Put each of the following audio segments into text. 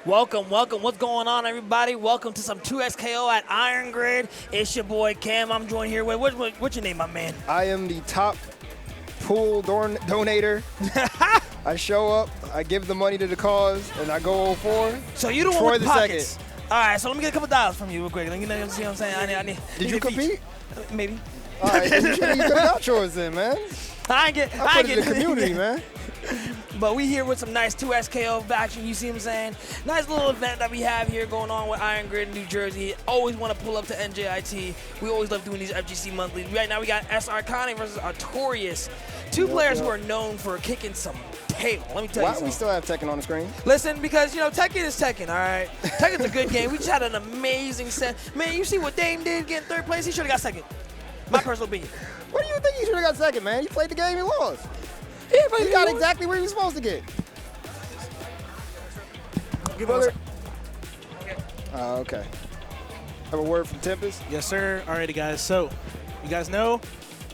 Welcome, welcome. What's going on, everybody? Welcome to some 2XKO at Iron Grid. It's your boy Cam. I'm joined here with what's your name, my man? I am the top pool donator. I show up, I give the money to the cause, and I go 04. So you don't want the pockets. All right, so let me get a couple dollars from you real quick. You know, see what I'm saying? I need. Did you compete? Maybe. All right, you could have got yours then, man. I get the community, man. But we here with some nice 2XKO action, you see what I'm saying? Nice little event that we have here going on with Iron Grid in New Jersey. Always want to pull up to NJIT. We always love doing these FGC monthlies. Right now we got Connie versus Artorias. Two players who are known for kicking some tail. Let me tell you something. Why do we still have Tekken on the screen? Listen, because, you know, Tekken is Tekken, all right? Tekken's a good game. We just had an amazing set. Man, you see what Dame did getting third place? He should have got second. My personal opinion. What do you think he should have got second, man? He played the game, he lost. Yeah, but he got exactly where he was supposed to get. Give me okay. Okay. Have a word from Tempest? Yes, sir. Alrighty, guys. So, you guys know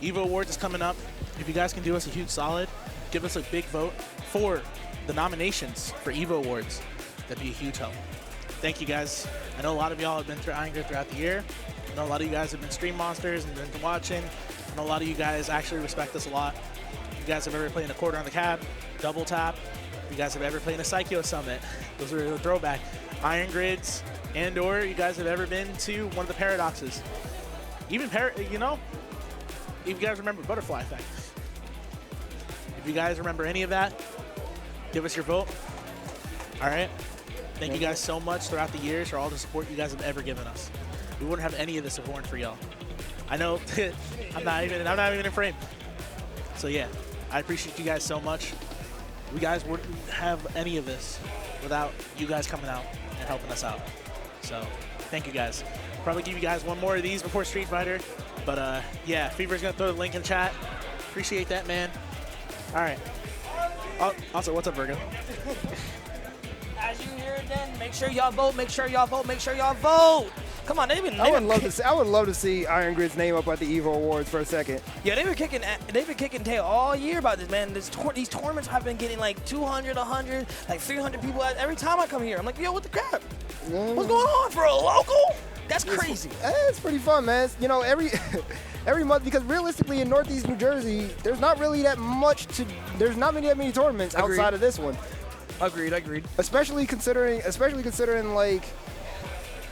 EVO Awards is coming up. If you guys can do us a huge solid, give us a big vote for the nominations for EVO Awards. That'd be a huge help. Thank you, guys. I know a lot of y'all have been through Iron Grid throughout the year. I know a lot of you guys have been stream monsters and been watching. I know a lot of you guys actually respect us a lot. If you guys have ever played in a quarter on the cab, double tap, if you guys have ever played in a Psycho Summit, those are a throwback. Iron Grids, and/or you guys have ever been to one of the paradoxes. Even, you know, if you guys remember Butterfly Effect. If you guys remember any of that, give us your vote. All right? Thank you guys so much throughout the years for all the support you guys have ever given us. We wouldn't have any of this if it weren't for y'all. I know I'm not even in frame. So yeah, I appreciate you guys so much. We guys wouldn't have any of this without you guys coming out and helping us out. So thank you guys. Probably give you guys one more of these before Street Fighter. But yeah, Fever's gonna throw the link in chat. Appreciate that, man. All right. Also, what's up, Virgo? As you hear it, then make sure y'all vote. Make sure y'all vote. Make sure y'all vote. Come on, I would love to see Iron Grid's name up at the EVO Awards for a second. Yeah, they've been kicking tail all year about this, man. These tournaments have been getting like 200, 100, like 300 people every time I come here. I'm like, yo, what the crap? What's going on for a local? That's crazy. It's pretty fun, man. You know, every month, because realistically in Northeast New Jersey, there's not really that many tournaments outside of this one. Agreed. Especially considering like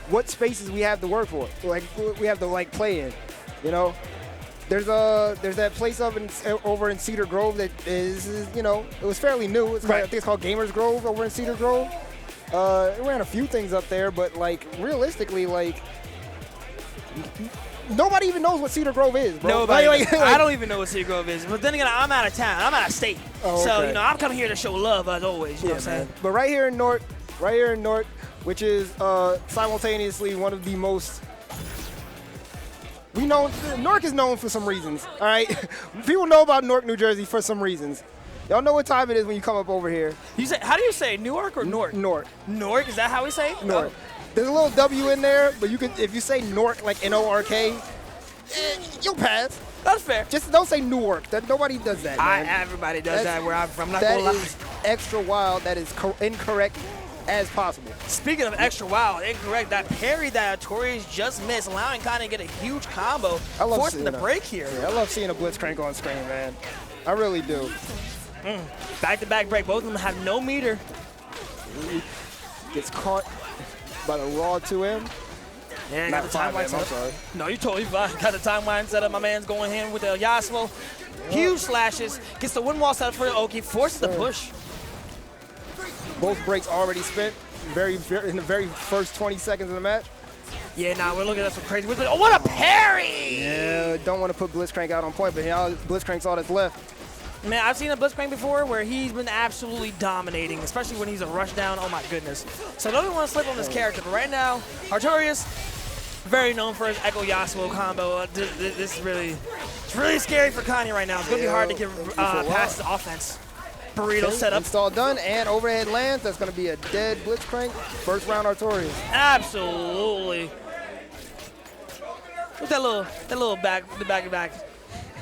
what spaces we have to work for, like we have to like play in. You know, there's that place over in Cedar Grove that is, you know, it was fairly new. I think it's called Gamers Grove over in Cedar Grove. It ran a few things up there, but like realistically, like nobody even knows what Cedar Grove is, bro. Nobody. I don't even know what Cedar Grove is. But then again, I'm out of town. I'm out of state. Oh, okay. So, you know, I'm coming here to show love as always. You know what I'm saying? But right here in North, which is simultaneously one of the most Newark is known for some reasons. All right, people know about Newark, New Jersey for some reasons. Y'all know what time it is when you come up over here. How do you say Newark or Nork? Nork. Nork, is that how we say it? Nork. There's a little W in there, but if you say Nork like N-O-R-K, you'll pass. That's fair. Just don't say Newark. Nobody does that, man. Everybody does that where I'm from. Not gonna lie. That is extra wild. That is incorrect as possible. Speaking of extra wild, incorrect, that parry that Artorias just missed, allowing Connie to get a huge combo, forcing the break here. Yeah, I love seeing a Blitzcrank on screen, man. I really do. Back-to-back break. Both of them have no meter. Gets caught by the raw 2M. Yeah, got the timeline set up. No, you totally fine. Got the timeline set up. My man's going in with the Yasuo. Huge slashes. Gets the wind wall set up for Oki. Forces the push. Both breaks already spent in the very first 20 seconds of the match. Yeah, we're looking at some crazy. Oh, what a parry! Yeah, don't want to put Blitzcrank out on point, but now Blitzcrank's all that's left. Man, I've seen a Blitzcrank before where he's been absolutely dominating, especially when he's a rush down. Oh my goodness. So don't even want to slip on this character, but right now, Artorias, very known for his Ekko Yasuo combo. This is really scary for Connie right now. It's going to be hard to get past the offense. Burrito setup. Install done and overhead lands. That's going to be a dead Blitzcrank. First round Artorias. Absolutely. With that little back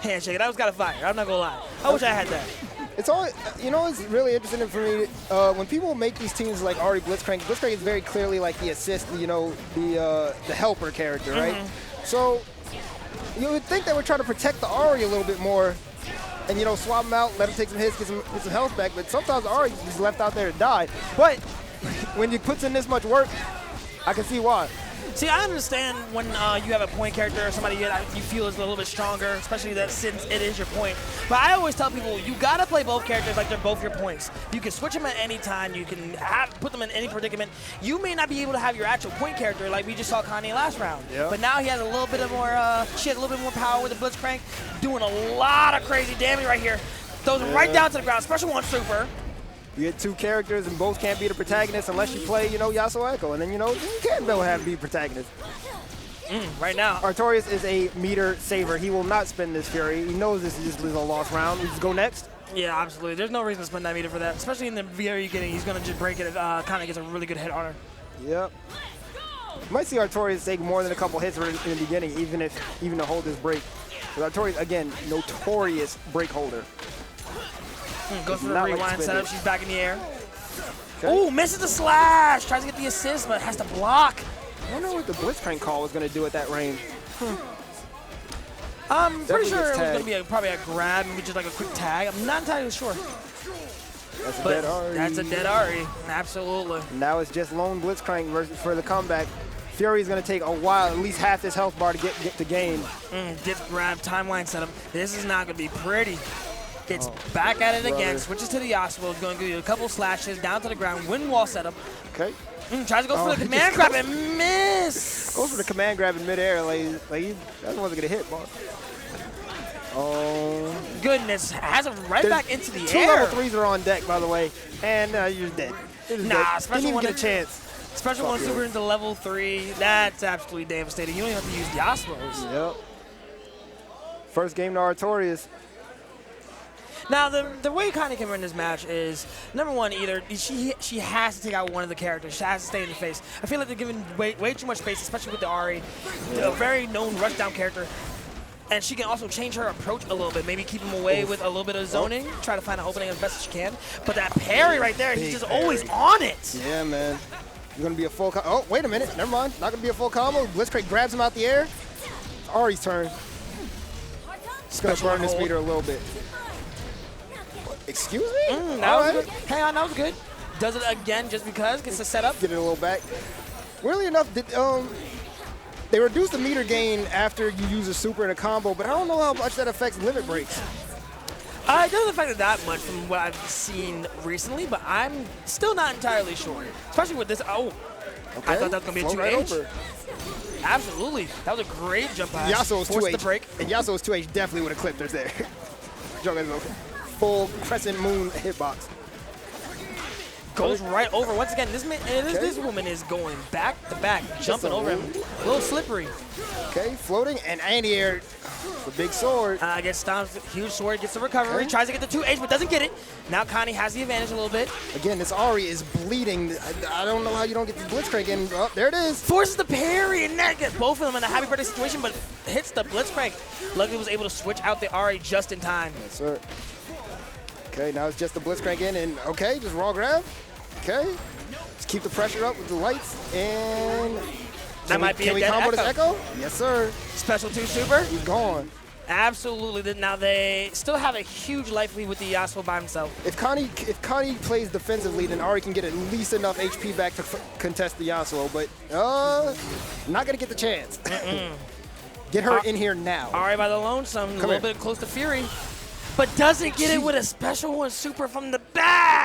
handshake. That was kind of fire. I'm not going to lie. I wish I had that. It's all, you know, it's really interesting for me. When people make these teams like Ahri, Blitzcrank is very clearly like the assist, you know, the helper character, right? So you would think they would try to protect the Ahri a little bit more and, you know, swap him out, let him take some hits, get some health back. But sometimes Ahri is left out there to die. But when he puts in this much work, I can see why. See, I understand when you have a point character or somebody you feel is a little bit stronger, especially that since it is your point. But I always tell people, you gotta play both characters like they're both your points. You can switch them at any time. You can put them in any predicament. You may not be able to have your actual point character like we just saw Connie last round. Yep. But now he has a little bit of more, she has a little bit more power with the Blitzcrank, doing a lot of crazy damage right here. Throws him right down to the ground, special one super. You get two characters and both can't be the protagonist unless you play, you know, Yasuo Ekko. And then, you know, you can't both have to be protagonists. Right now. Artorias is a meter saver. He will not spend this Fury. He knows this is just a lost round. We just go next. Yeah, absolutely. There's no reason to spend that meter for that, especially in the VR you're getting. He's going to just break it. Kind of gets a really good hit on her. Yep. You might see Artorias take more than a couple hits in the beginning, even to hold this break. But Artorias, again, notorious break holder. Goes for the rewind setup. She's back in the air. Okay. Ooh, misses the slash. Tries to get the assist, but has to block. I wonder what the Blitzcrank call was going to do at that range. I'm pretty sure it was tagged. going to be probably a grab, maybe just like a quick tag. I'm not entirely sure. That's a But dead Ahri. that's a dead Ahri. Absolutely. Now it's just lone Blitzcrank versus for the comeback. Fury's going to take a while, at least half his health bar to get to game. Gets grabbed, timeline setup. This is not going to be pretty. Gets back at it again, switches to the Yasuo, is going to give you a couple slashes down to the ground, wind wall setup. Okay. Tries to go for the command grab and miss. Goes for the command grab in midair, like he wasn't going to hit, boss. Oh. Goodness, has him right back into the Two air. level 3s are on deck, by the way, and you're dead. You're just dead. Special Didn't even one get a chance. Special one super into level 3. That's absolutely devastating. You don't even have to use Yasuo's. Yep. First game to Artorias. Now, the way Connie can win this match is, number one, either she has to take out one of the characters. She has to stay in the face. I feel like they're giving way too much space, especially with the Ahri, a very known rushdown character. And she can also change her approach a little bit, maybe keep him away with a little bit of zoning, try to find an opening as best as she can. But that parry right there, he's just always on it. Yeah, man. You're going to be a full combo. Oh, wait a minute. Never mind. Not going to be a full combo. Blitzcrank grabs him out the air. It's Ahri's turn. Just going to burn this meter a little bit. Excuse me? That was good. Hang on, that was good. Does it again just because? Gets the setup. Get it a little back. Weirdly enough, they reduce the meter gain after you use a super in a combo, but I don't know how much that affects limit breaks. It doesn't affect it that much from what I've seen recently, but I'm still not entirely sure. Especially with this. Oh, Okay. I thought that was going to be a Float 2H. over. Absolutely. That was a great jump pass. Yasuo's Forced 2H. the break. And Yasuo's 2H definitely would have clipped us there. Full crescent moon hitbox. Goes right over. Once again, this woman is going back to back, jumping over him. A little slippery. Okay, floating and anti-air. The big sword. Gets stomped. Huge sword. Gets the recovery. Okay. Tries to get the 2H, but doesn't get it. Now Connie has the advantage a little bit. Again, this Ahri is bleeding. I don't know how you don't get the Blitzcrank in. Oh, there it is. Forces the parry, and that gets both of them in a happy birthday situation, but hits the Blitzcrank. Luckily was able to switch out the Ahri just in time. Yes, sir. Okay, now it's just the Blitzcrank in, and okay, just raw grab. Okay, just keep the pressure up with the lights, and That might be a can we dead combo this Ekko. Ekko? Yes, sir. Special 2 super. He's gone. Absolutely. Now they still have a huge life lead with the Yasuo by himself. If Connie plays defensively, then Ahri can get at least enough HP back to contest the Yasuo, but not gonna get the chance. Get her in here now. Ahri by the lonesome, a little bit close to Fury, but doesn't get it with a special 1 super from the back.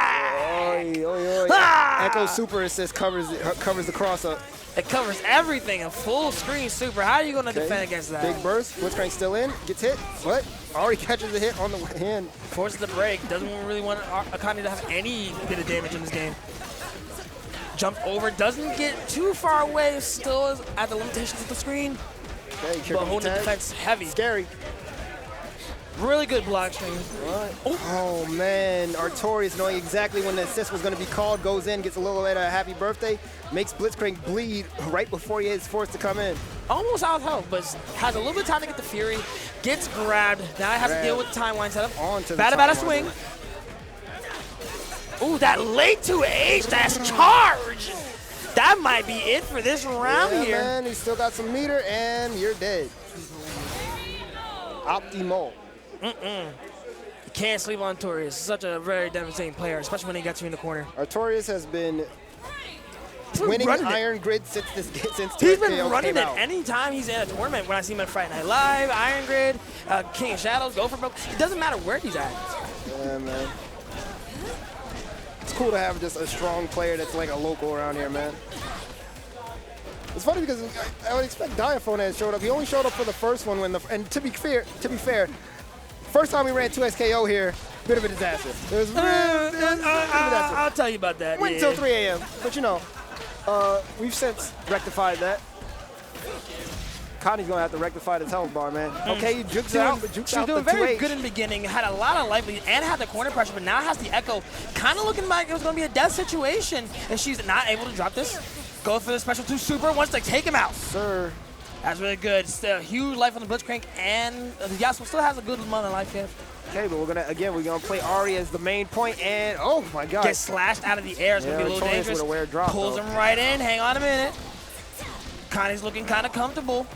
Oy, oy, oy. Ah! Ekko super assist covers the cross up. It covers everything, a full screen super. How are you going to defend against that? Big burst. Blitzcrank still in. Gets hit. But Ahri catches the hit on the hand. Forces the break. Doesn't really want Connie to have any bit of damage in this game. Jumps over. Doesn't get too far away. Still is at the limitations of the screen. Okay, here But comes holding the tag. defense heavy. Scary. Really good block string. Right. Oh, man. Artorias, knowing exactly when the assist was going to be called, goes in, gets a little bit of a happy birthday, makes Blitzcrank bleed right before he is forced to come in. Almost out of health, but has a little bit of time to get the Fury. Gets grabbed. Now he has to deal with the timeline setup. On to the Bada timeline. swing. Ooh, that late 2H, that's charge. That might be it for this round Yeah, here. man, he's still got some meter, and you're dead. Optimal. You can't sleep on Artorias. He's such a very devastating player, especially when he gets you in the corner. Artorias has been He's been winning running it. Iron Grid since He's been TKO running came it out. anytime he's in a tournament. When I see him at Friday Night Live, Iron Grid, King of Shadows, Go for Broke. It doesn't matter where he's at. Yeah, man. It's cool to have just a strong player that's like a local around here, man. It's funny because I would expect Diaphone to have showed up. He only showed up for the first one and to be fair, first time we ran 2SKO here, bit of a disaster. It was really a disaster. I'll tell you about that. Went until 3 a.m. But you know, we've since rectified that. Connie's gonna have to rectify this health bar, man. Okay, you jukes out, but jukes She was out doing the very 2H. good in the beginning, had a lot of life lead, and had the corner pressure, but now has the Ekko. Kind of looking like it was going to be a death situation, and she's not able to drop this. Go for the special 2 super, wants to take him out. Sir. That's really good. Still huge life on the Blitzcrank, and the Yasuo still has a good amount of life here. Okay, but we're gonna play Ahri as the main point, and oh my God. Get slashed out of the air. It's going to be a little Artorias dangerous. with a weird drop, Pulls though. him right in. Hang on a minute. Connie's looking kind of comfortable.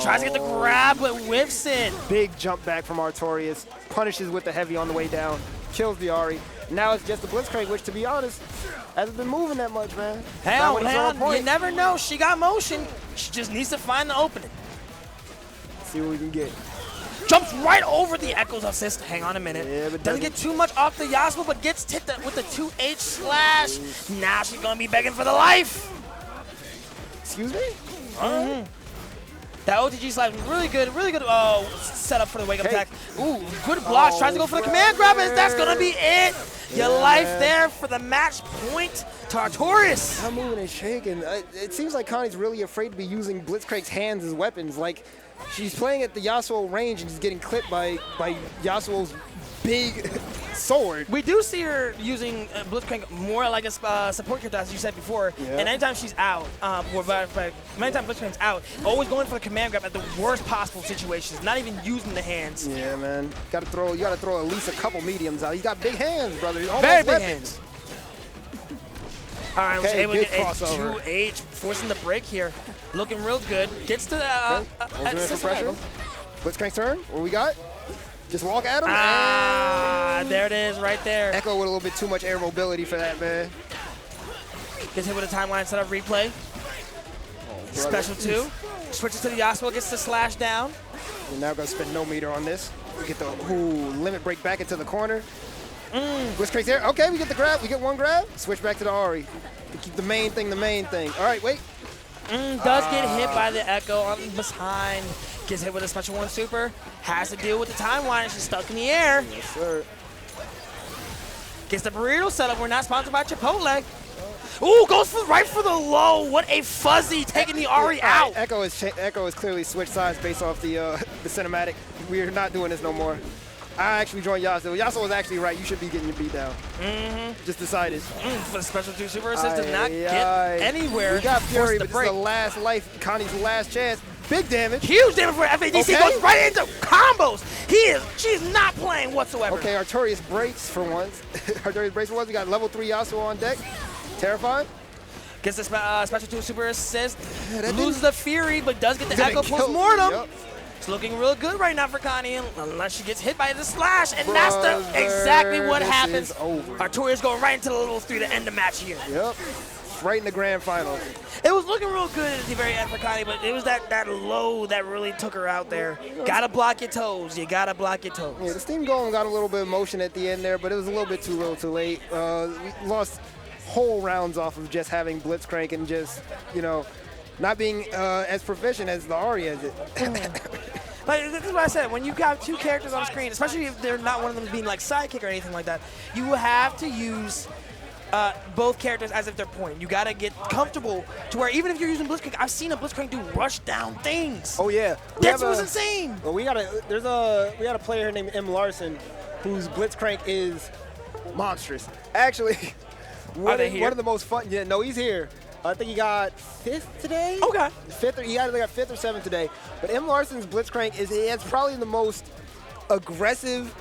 Tries to get the grab, but whiffs it. Big jump back from Artorias, punishes with the heavy on the way down, kills the Ahri. Now it's just the Blitzcrank, which to be honest, hasn't been moving that much, man. Hang Not on, when he's hang on. point. You never know. She got motion. She just needs to find the opening. See what we can get. Jumps right over the Ekko's assist. Hang on a minute. Yeah, but doesn't get too much off the Yasuo, but gets hit with the 2H slash. Now she's going to be begging for the life. Excuse me? All right. That OTG slash was really good setup for the wake-up Okay. attack. Ooh, good blocks. Tries to go for the command grab, and that's going to be it. Your life there for the match point to Artorias. I'm moving and shaking. It seems like Connie's really afraid to be using Blitzcrank's hands as weapons. Like, she's playing at the Yasuo range and just getting clipped by Yasuo's big sword. We do see her using Blitzcrank more like a support character, as you said before. Yeah. And anytime she's out, many times Blitzcrank's out, always going for the command grab at the worst possible situations, not even using the you Yeah, man. You gotta throw at least a couple mediums out. He's got big hands, brother. He's Very almost big weapons. hands. All right, was Okay, able to big get a crossover. 2H, forcing the break here. Looking real good. Gets to the Ultimate for pressure. Blitzcrank's turn. What we got? Just walk at him. There it is, right there. Ekko with a little bit too much air mobility for that, man. Gets hit with a timeline setup replay. Special 2. Switches to the Yasuo, gets the slash down. We're now gonna spend no meter on this. We get the limit break back into the corner. Blitzcrank's there. Okay, we get the grab. We get one grab. Switch back to the Ahri. To keep the main thing. All right, wait. Does get hit by the Ekko on behind. Gets hit with a special 1 super. Has to deal with the timeline. She's stuck in the air. Yes, sir. Gets the burrito setup. We're not sponsored by Chipotle. Ooh, goes right for the low. What a fuzzy, taking the Ahri out. Ekko is clearly switched sides based off the cinematic. We're not doing this no more. I actually joined Yasuo. Yasuo was actually right. You should be getting your beat down. Just decided. For the special 2 super assist, did not get anywhere. We got Fury, but this is break. the last life. Connie's last chance. Big damage. Huge damage for FADC. Okay. Goes right into combos. She's not playing whatsoever. Okay, Artorias breaks for once. We got level 3 Yasuo on deck. Terrifying. Gets the special 2 super assist. that Loses the Fury, but does get the Gonna Ekko kill- post-mortem. Yep. It's looking real good right now for Connie, unless she gets hit by the slash, and that's exactly what this happens. is over. Artorias going right into the level 3 to end the match here. Yep. Right in the grand final. It was looking real good at the very end for Connie, but it was that low that really took her out there. Gotta block your toes. You gotta block your toes. Yeah, the steam golem got a little bit of motion at the end there, but it was a little bit too little too late. We lost whole rounds off of just having Blitzcrank and just, not being as proficient as the Ahri is. Like, this is what I said. When you got 2 characters on screen, especially if they're not one of them being like sidekick or anything like that, you have to use both characters as if they're point. You gotta get comfortable to where even if you're using Blitzcrank, I've seen a Blitzcrank do rush down things. Oh yeah, That was insane. Well, we got a player named M. Larson, whose Blitzcrank is monstrous. Actually, one of the most fun. Yeah, no, he's here. I think he got 5th today. Okay. He either got 5th or 7th today. But M. Larson's Blitzcrank it's probably the most aggressive.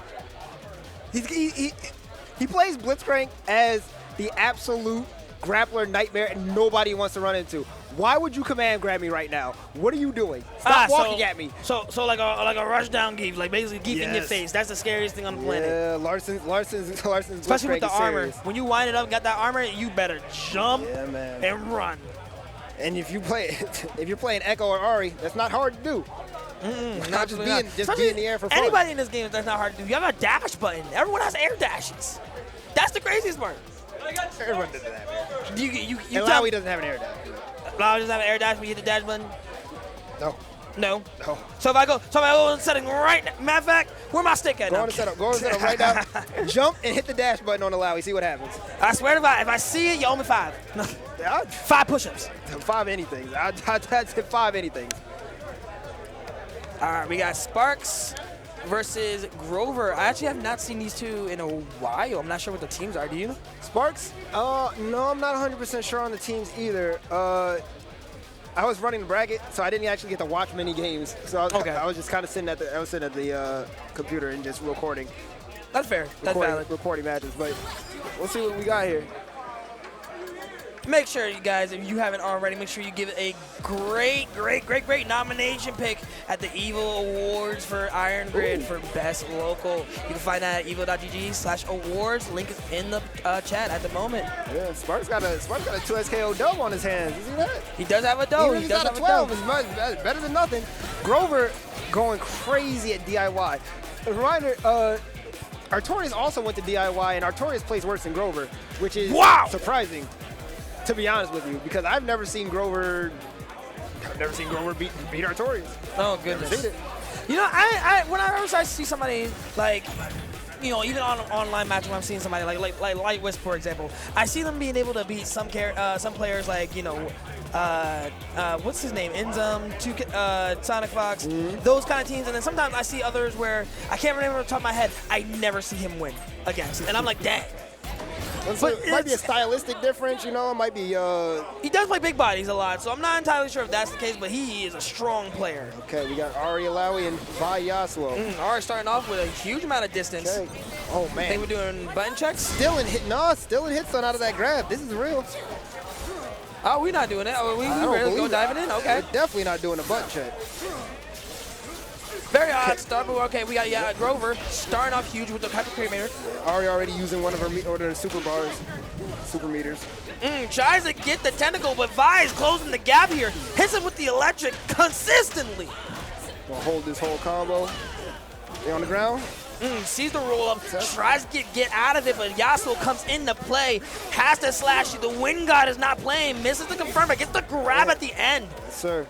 He plays Blitzcrank as the absolute grappler nightmare and nobody wants to run into. Why would you command grab me right now? What are you doing? Stop walking at me. So like a rush down geef, like basically geef in your face. That's the scariest thing on the planet. Yeah, Larson's Especially with the armor. serious. When you wind it up and got that armor, you better jump and run. And if you're playing Ekko or Ahri, that's not hard to do. Not just be in the air for fun. Anybody in this game, that's not hard to do. You have a dash button. Everyone has air dashes. That's the craziest part. Everyone does that, man. You Illaoi doesn't have an air dash. Illaoi doesn't have an air dash when you hit the dash button? No. No. No. So if I go in setting right now, matter of fact, where my stick at? Go on the setup right now. Jump and hit the dash button on Illaoi. See what happens. I swear to God, if I see it, you owe me 5. 5 push-ups. 5 anything. I'd hit 5 anything. All right, we got Sparkz versus Grover. I actually have not seen these two in a while. I'm not sure what the teams are. Do you know? Sparkz? No, I'm not 100% sure on the teams either. I was running the bracket, so I didn't actually get to watch many games. So I was just kind of sitting at the computer and just recording. That's fair. That's valid. Recording matches, but we'll see what we got here. Make sure, you guys, if you haven't already, make sure you give it a great nomination pick at the EVO Awards for Iron Grid for Best Local. You can find that at evo.gg/awards. Link is in the chat at the moment. Yeah, Sparkz got a 2 SKO dub on his hands. You see that? He does have a dub. He does have a 12. It's better than nothing. Grover going crazy at DIY. A reminder, Artorias also went to DIY, and Artorias plays worse than Grover, which is surprising, to be honest with you, because I've never seen Grover beat Artorias. Oh goodness. You know, whenever I see somebody like, you know, even on an online match when I'm seeing somebody like Light Wisp, for example, I see them being able to beat some players like, you know, what's his name, Enzum, Sonic Fox, those kind of teams, and then sometimes I see others where I can't remember off the top of my head, I never see him win against, and I'm like, dang. But it might be a stylistic difference, you know. It might be. He does play big bodies a lot, so I'm not entirely sure if that's the case. But he is a strong player. Okay, we got Ahri, Illaoi, and Yasuo. Ahri starting off with a huge amount of distance. Okay. Oh man. I think we're doing button checks. Still in hit stun out of that grab. This is real. Oh, we're not doing it. Oh, we ready to go diving in? Okay. We're definitely not doing a button check. Very odd start, but okay, we got Grover starting off huge with the Hyper Cremator. Ahri already using one of her super bars, super meters. Tries to get the tentacle, but Vi is closing the gap here. Hits him with the electric consistently. Gonna hold this whole combo. They on the ground. Sees the roll up, tries to get out of it, but Yasuo comes into play. Has to slash you. The Wind God is not playing. Misses the confirm, gets the grab at the end. Yes, sir.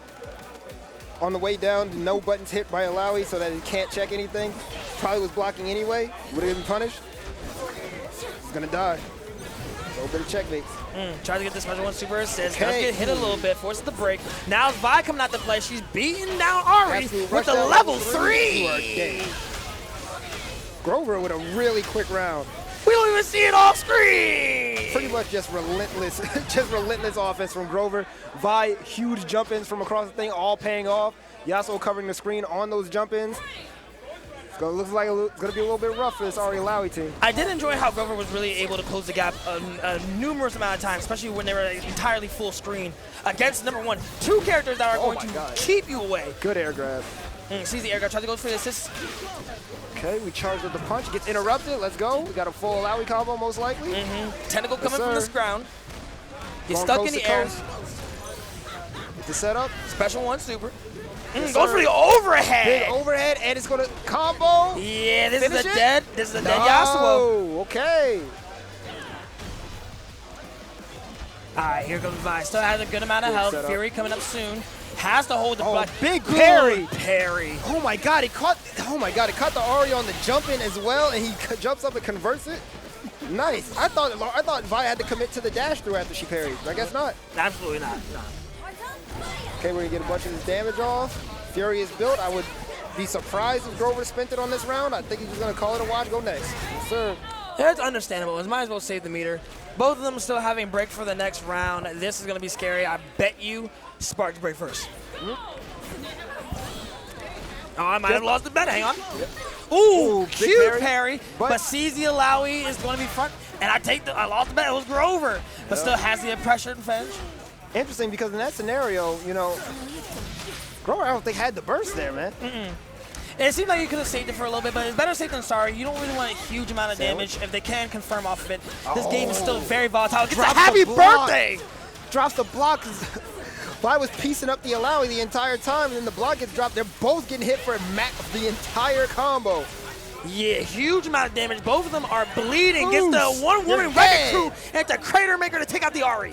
On the way down, no buttons hit by Illaoi so that he can't check anything. Probably was blocking anyway. Would have been punished. He's gonna die. A little bit of checkmates. Tries to get this special one super assist. Does get hit a little bit, forces the break. Now it's Vi coming out to play. She's beating down Ahri with the level 3. You are dead. Grover with a really quick round. We don't even see it off screen. Pretty much just relentless, offense from Grover. Vi, huge jump-ins from across the thing, all paying off. Yasuo covering the screen on those jump-ins. Looks like it's going to be a little bit rough for this Ahri Illaoi team. I did enjoy how Grover was really able to close the gap a numerous amount of times, especially when they were entirely full screen against, number one, 2 characters that are going to keep you away. Good air grab. Sees the air grab, tries to go for the assist. Okay, we charge with the punch, gets interrupted, let's go. We got a full Illaoi combo most likely. Tentacle coming from this ground. He's stuck in the air. Get the setup. Special one super. Goes for the overhead. Big overhead, and it's gonna combo. Yeah, this is a dead Yasuo. Okay. All right, here comes Vi. Still has a good amount of health. Fury coming up soon. Has to hold the block. Big parry. Parry. Oh my God, he caught the Ahri on the jump in as well, and he jumps up and converts it. Nice. I thought Vi had to commit to the dash through after she parried. I guess not. Absolutely not. Okay, we're gonna get a bunch of this damage off. Fury is built. I would be surprised if Grover spent it on this round. I think he's just gonna call it a watch, go next. Yes, sir. Yeah, it's understandable. Might as well save the meter. Both of them still having break for the next round. This is gonna be scary. I bet you Sparkz break first. Oh, I might have lost the bet. Hang on. Ooh, big cute parry, but but sees the Illaoi is going to be front. And I lost the bet. It was Grover, but still has the pressure advantage. interesting because in that scenario, you know, Grover I don't think had the burst there, man. It seemed like you could have saved it for a little bit, but it's better safe than sorry. You don't really want a huge amount of damage if they can confirm off of it. This game is still very volatile. It's a Drops happy the block. birthday! Drops the block. I was piecing up the Illaoi the entire time, and then the block gets dropped. They're both getting hit for the entire combo. Yeah, huge amount of damage. Both of them are bleeding. Gets the Oof, one-woman you're Wrecking dead. Crew and the Crater Maker to take out the Ahri.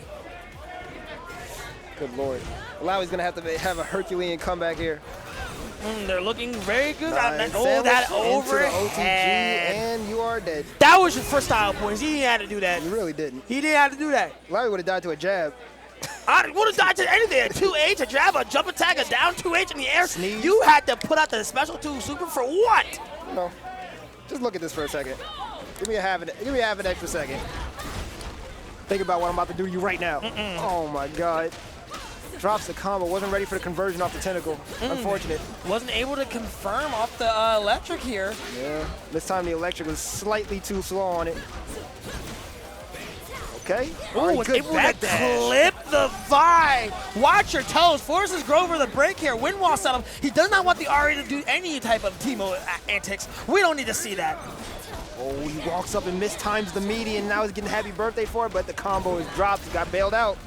Good lord. Illaoi's gonna have to have a Herculean comeback here. They're looking very good. Nice. Oh, that Sandwich into the overhead. OTG, and you are dead. That was your first style points. He didn't have to do that. You really didn't. He didn't have to do that. Illaoi would have died to a jab. I would have died to anything. A 2H, a jab, a jump attack, a down 2H in the air. Sneeze. You had to put out the special 2 super for what? You know, just look at this for a second. Give me half an extra second. Think about what I'm about to do to you right now. Oh my god. Drops the combo. Wasn't ready for the conversion off the tentacle. Unfortunate. Wasn't able to confirm off the electric here. Yeah. This time the electric was slightly too slow on it. Okay. All Ooh, right, was good able to backdash. clip the Vi. Watch your toes. Forces Grover the break here. Wind wall setup. He does not want the Ahri to do any type of Teemo antics. We don't need to see that. Oh, he walks up and mistimes the median. Now he's getting happy birthday for it, but the combo is dropped. He got bailed out.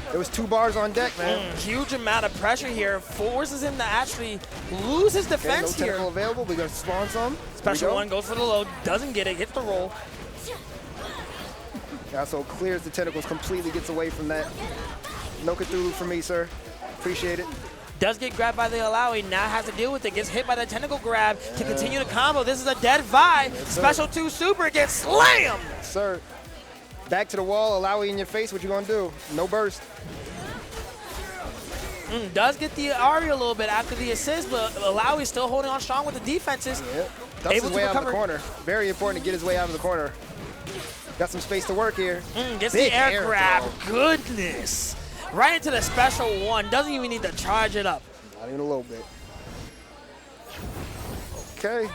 There was 2 bars on deck, man. Huge amount of pressure here. Forces him to actually lose his Okay, defense no here. tentacle available. We're gonna spawn some. Special one goes for the low. Doesn't get it. Hits the roll. Yasuo clears the tentacles completely, gets away from that. No Cthulhu for me, sir. Appreciate it. Does get grabbed by the Illaoi. Now has to deal with it. Gets hit by the tentacle grab to continue the combo. This is a dead Vi. Special 2 super gets slammed. Sir, back to the wall, Illaoi in your face. What you gonna do? No burst. Does get the Ahri a little bit after the assist, but Illaoi still holding on strong with the defenses. Yep. Ducks Able his to way out of the recover. corner. Very important to get his way out of the corner. Got some space to work here. Gets Big the air grab. throw. Goodness. Right into the special one. Doesn't even need to charge it up. Not even a little bit. Okay.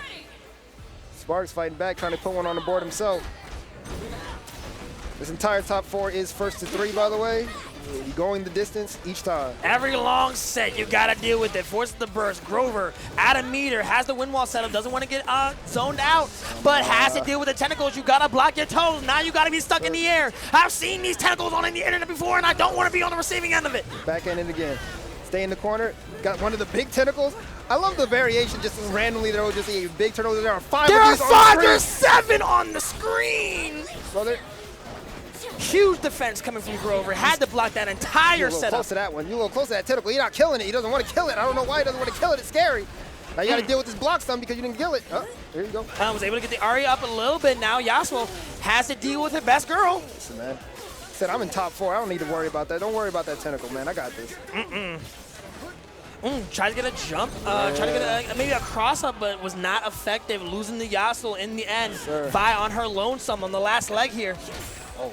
Sparkz fighting back, trying to put one on the board himself. This entire top 4 is 1st to 3, by the way. You're going the distance each time. Every long set, you gotta deal with it. Forces the burst. Grover at a meter, has the wind wall setup, doesn't want to get zoned out, but has to deal with the tentacles. You gotta block your toes. Now you gotta be stuck in the air. I've seen these tentacles on the internet before, and I don't want to be on the receiving end of it. Back end it again. Stay in the corner. Got one of the big tentacles. I love the variation. Just randomly, there will just be big tentacles. There are 5 There of are these on 5 the or screen. 7 on the screen. So they're Huge defense coming from Grover. Had to block that You're entire a little setup. close to that one. You're a little close to that tentacle. You're not killing it. He doesn't want to kill it. I don't know why he doesn't want to kill it. It's scary. Now you got to deal with this block stun because you didn't kill it. Oh, there you go. Was able to get the Ahri up a little bit. Now Yasuo has to deal with it. Best girl. Listen, man. Said I'm in top 4. I don't need to worry about that. Don't worry about that tentacle, man. I got this. Tried to get a jump, tried to get maybe a cross up, but was not effective. Losing the Yasuo in the end. Sir. Vi on her lonesome on the last leg here. Oh,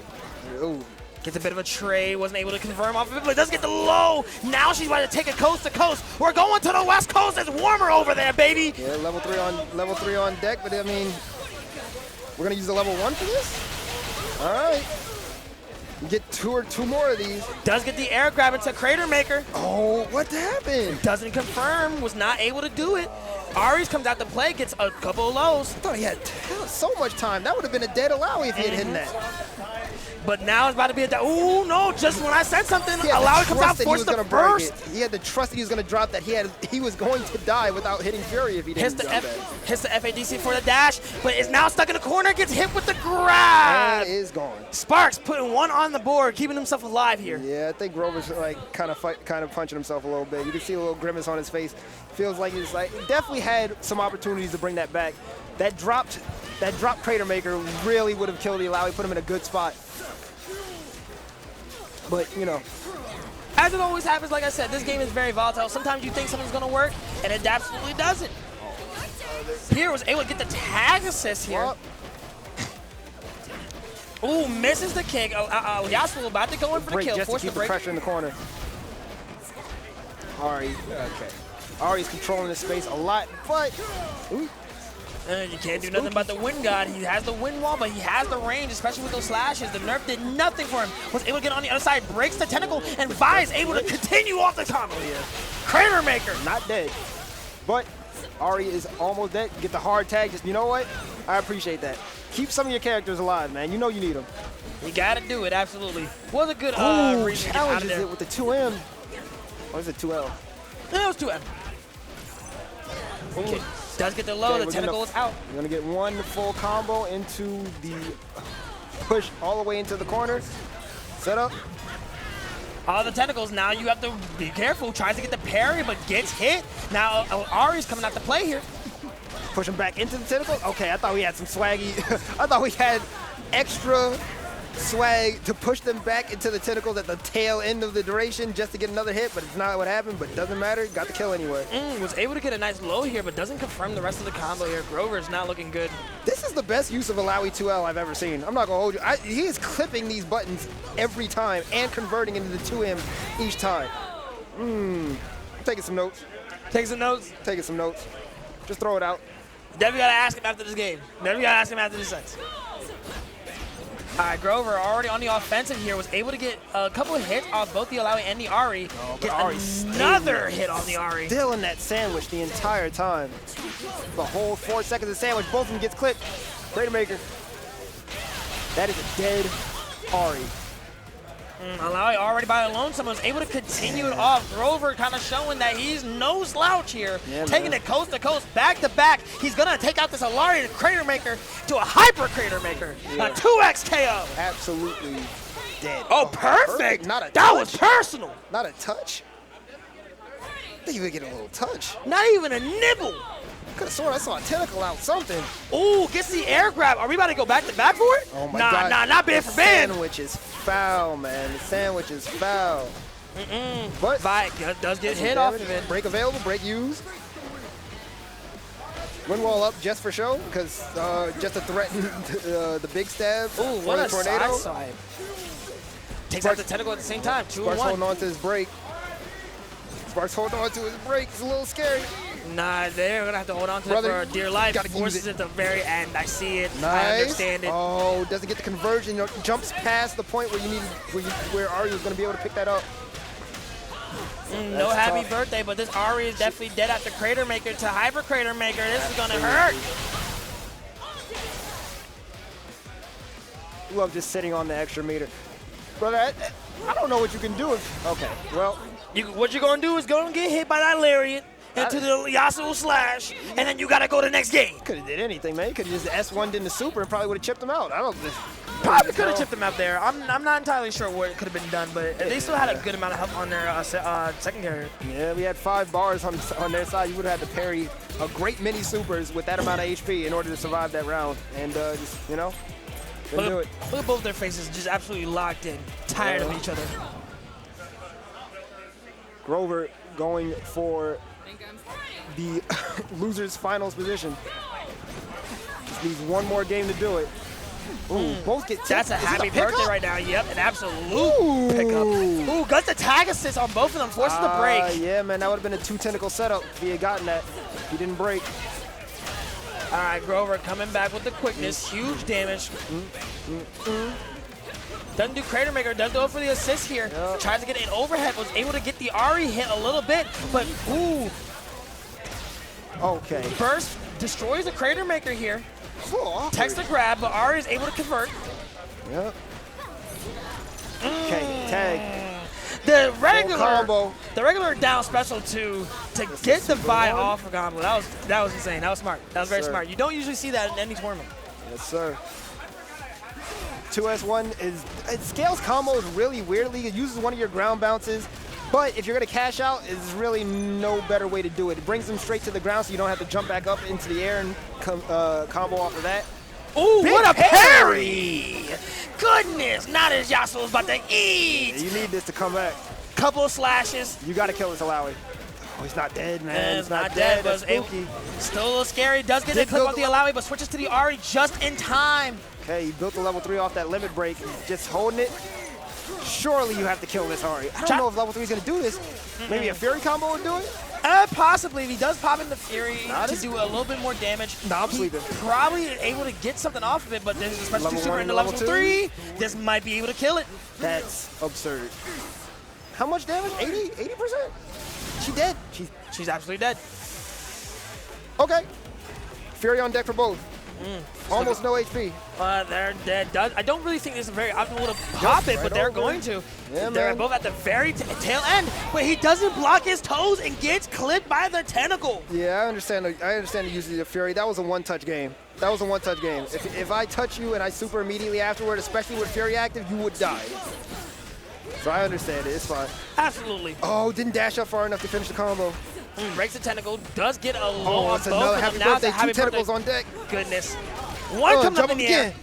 ooh. Gets a bit of a trade, wasn't able to confirm off of it, but does get the low. Now she's about to take it coast to coast. We're going to the West Coast. It's warmer over there, baby. Yeah, level 3 on deck, but I mean, we're gonna use the level 1 for this. All right. Get 2 more of these. Does get the air grab into Crater Maker. Oh, what happened? Doesn't confirm, was not able to do it. Ahri's comes out to play, gets a couple of lows. I thought he had so much time. That would have been a dead Illaoi if he had hit that. But now it's about to be a ooh, no, just when I said something, He had the Illaoi comes out, trust that he forced was the gonna break burst. it. He had the trust that he was going to drop that. He was going to die without hitting Fury if he Hits didn't the, drop that. hits the FADC for the dash, but is now stuck in the corner, gets hit with the grab. And is gone. Sparkz putting one on the board, keeping himself alive here. Yeah, I think Grover's like kind of punching himself a little bit. You can see a little grimace on his face. Feels like he's like definitely had some opportunities to bring that back. That dropped Crater Maker really would have killed the Illaoi, put him in a good spot. But you know, As it always happens, like I said, this game is very volatile. Sometimes you think something's gonna work, and it absolutely doesn't. Pierre was able to get the tag assist here. Ooh, misses the kick. Yasuo about to go in for the break kill. just to Force the keep the break. pressure in the corner. Ahri, okay. Ahri's controlling the space a lot, but ooh, You can't do nothing about the wind god. He has the wind wall, but he has the range, especially with those slashes. The nerf did nothing for him. Was able to get on the other side, breaks the tentacle, and Vi is able to continue off the combo here. Crater Maker. Not dead. But Ahri is almost dead. Get the hard tag. Just, you know what? I appreciate that. Keep some of your characters alive, man. You know you need them. You gotta do it, absolutely. Was a good reason to get out of challenges there. it with the 2M. Or is it 2L? It was 2M. Okay. Does get the low, the tentacle is out. We're gonna get one full combo into the push all the way into the corner. Set up. All the tentacles, now you have to be careful. Tries to get the parry, but gets hit. Now Ahri's coming out to play here. Push him back into the tentacle. Okay, I thought we had some swaggy. I thought we had extra swag to push them back into the tentacles at the tail end of the duration just to get another hit, but it's not what happened, but it doesn't matter. Got the kill anyway. Was able to get a nice low here, but doesn't confirm the rest of the combo here. Grover is not looking good. This is the best use of Illaoi 2L I've ever seen. I'm not going to hold you. He is clipping these buttons every time and converting into the 2M each time. Taking some notes. Taking some notes. Taking some notes. Just throw it out. Definitely got to ask him after this game. Definitely got to ask him after this sets. All right, Grover already on the offensive here, was able to get a couple of hits off both the Illaoi and the Ahri. Get another hit on the Ahri. Still in that sandwich the entire time. The whole 4 seconds of sandwich, both of them gets clipped. Crater Maker. That is a dead Ahri. Illaoi already by alone, someone's able to continue it off. Grover kind of showing that he's no slouch here. Yeah, taking man. it coast to coast, back to back. He's going to take out this Illaoi and Crater Maker to a Hyper Crater Maker. Yeah. A 2x KO. Absolutely dead. Oh, perfect. Not a that touch. was personal. Not a touch. I think you would get a little touch. Not even a nibble. Could have sworn I saw a tentacle out something. Ooh, gets the air grab. Are we about to go back to back for it? Oh my God. Nah, not bad for bad. The sandwich is foul, man. The sandwich is foul. But Vi does get hit off of it. Break available, break used. Wind wall up just for show, because just to threaten the big stab. Ooh, for what the a tornado. side. Takes out the tentacle at the same time. 2 Sparkz and 1. holding on to his break. Sparkz holding on to his break. It's a little scary. Nah, they're going to have to hold on to it for dear life. gotta use Forces it. it at the very end. I see it. Nice. I understand it. Oh, doesn't get the conversion. Jumps past the point where you need where Ahri was going to be able to pick that up. No happy tough. birthday, but this Ahri is definitely dead after Crater Maker to Hyper Crater Maker. This is going to hurt. Love just sitting on the extra meter. Brother, I don't know what you can do if... Okay, well... What you're going to do is go and get hit by that Lariat into the Yasuo slash, and then you got to go to the next game. Could have did anything, man. Could have just S1'd in the super and probably would have chipped him out. I don't... Probably could have chipped him out there. I'm not entirely sure what could have been done, but they still had a good amount of help on their secondary. Yeah, we had 5 bars on their side. You would have had to parry a great many supers with that amount of HP in order to survive that round. And just, you know, couldn't do it. Look at both their faces, just absolutely locked in, tired of each other. Grover going for the loser's finals position. Just needs one more game to do it. Ooh, both get That's a is this happy pickup? birthday right now. Yep, an absolute pickup. Ooh, got the tag assist on both of them, forces the break. Yeah, man, that would have been a 2 tentacle setup if he had gotten that. He didn't break. All right, Grover coming back with the quickness, huge damage. Doesn't do Crater Maker, does go for the assist here. Yep. Tries to get an overhead, was able to get the Ahri hit a little bit, but ooh. Okay. Burst destroys the Crater Maker here. Oh, Takes the grab, but Ahri is able to convert. Yep. Okay, tag. The combo. regular down special to get the Vi off of combo. That was insane. That was smart. That was very smart. You don't usually see that in any tournament. Yes, sir. 2S1 it scales combos really weirdly. It uses one of your ground bounces, but if you're gonna cash out, there's really no better way to do it. It brings them straight to the ground so you don't have to jump back up into the air and combo off of that. Ooh, Big what a parry! Goodness, not as Yasuo's about to eat. You need this to come back. Couple of slashes. You gotta kill this Illaoi. Oh, he's not dead, man. And He's not dead. That's spooky. Still a little scary. Does get the clip off the Illaoi, but switches to the Ahri just in time. Okay, he built the level 3 off that limit break. Just holding it. Surely you have to kill this Ahri. I don't know if level 3 is going to do this. Maybe a Fury combo would do it? Possibly. If he does pop into Fury to do a little bit more damage, I'm sleeping. Probably able to get something off of it, but there's a special Level super 1 into and level level 3. This might be able to kill it. That's absurd. How much damage? 80? 80%? She dead. She's absolutely dead. Okay. Fury on deck for both. Almost no HP. They're dead. I don't really think this is very optimal to pop it, right but they're over. going to. Yeah, They're man. both at the very tail end, but he doesn't block his toes and gets clipped by the tentacle. Yeah, I understand the use of the Fury. That was a one-touch game. That was a one-touch game. If I touch you and I super immediately afterward, especially with Fury active, you would die. So I understand it. It's fine. Absolutely. Oh, didn't dash up far enough to finish the combo. Breaks the tentacle, does get a low Oh, on it's both another of happy them. Now birthday. it's a happy Two tentacles birthday. on deck. Goodness. One comes up jump in the air.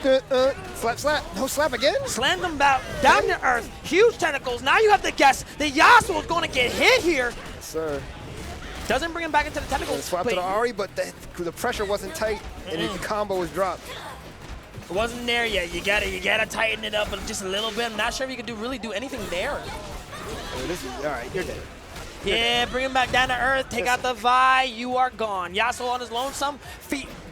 again. Slap, slap. No, slap again? Slammed them down to earth. Huge tentacles. Now you have to guess the Yasuo is going to get hit here. Yes, sir. Doesn't bring him back into the tentacles. Swap to the Ahri, but the pressure wasn't tight, and the combo was dropped. It wasn't there yet. You gotta tighten it up just a little bit. I'm not sure if you can really do anything there. Oh, this is all right. You're dead. Yeah, bring him back down to earth. Take out the Vi. You are gone. Yasuo on his lonesome,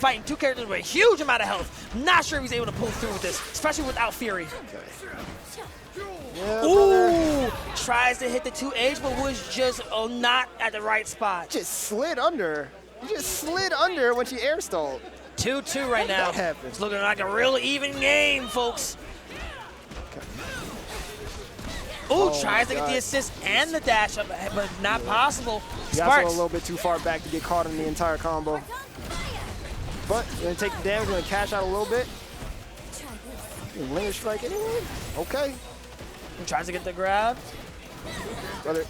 fighting two characters with a huge amount of health. Not sure if he's able to pull through with this, especially without Fury. Okay. Yeah, Ooh, tries to hit the 2H, but was just not at the right spot. Just slid under. You just slid under when she air stalled. 2-2 right now. That happened? It's looking like a real even game, folks. Ooh, tries to get the assist and the dash up, but not possible. Yasuo a Sparkz. little bit too far back to get caught in the entire combo. But gonna take the damage, gonna cash out a little bit. Linger strike anyway. Okay. Tries to get the grab. Brother.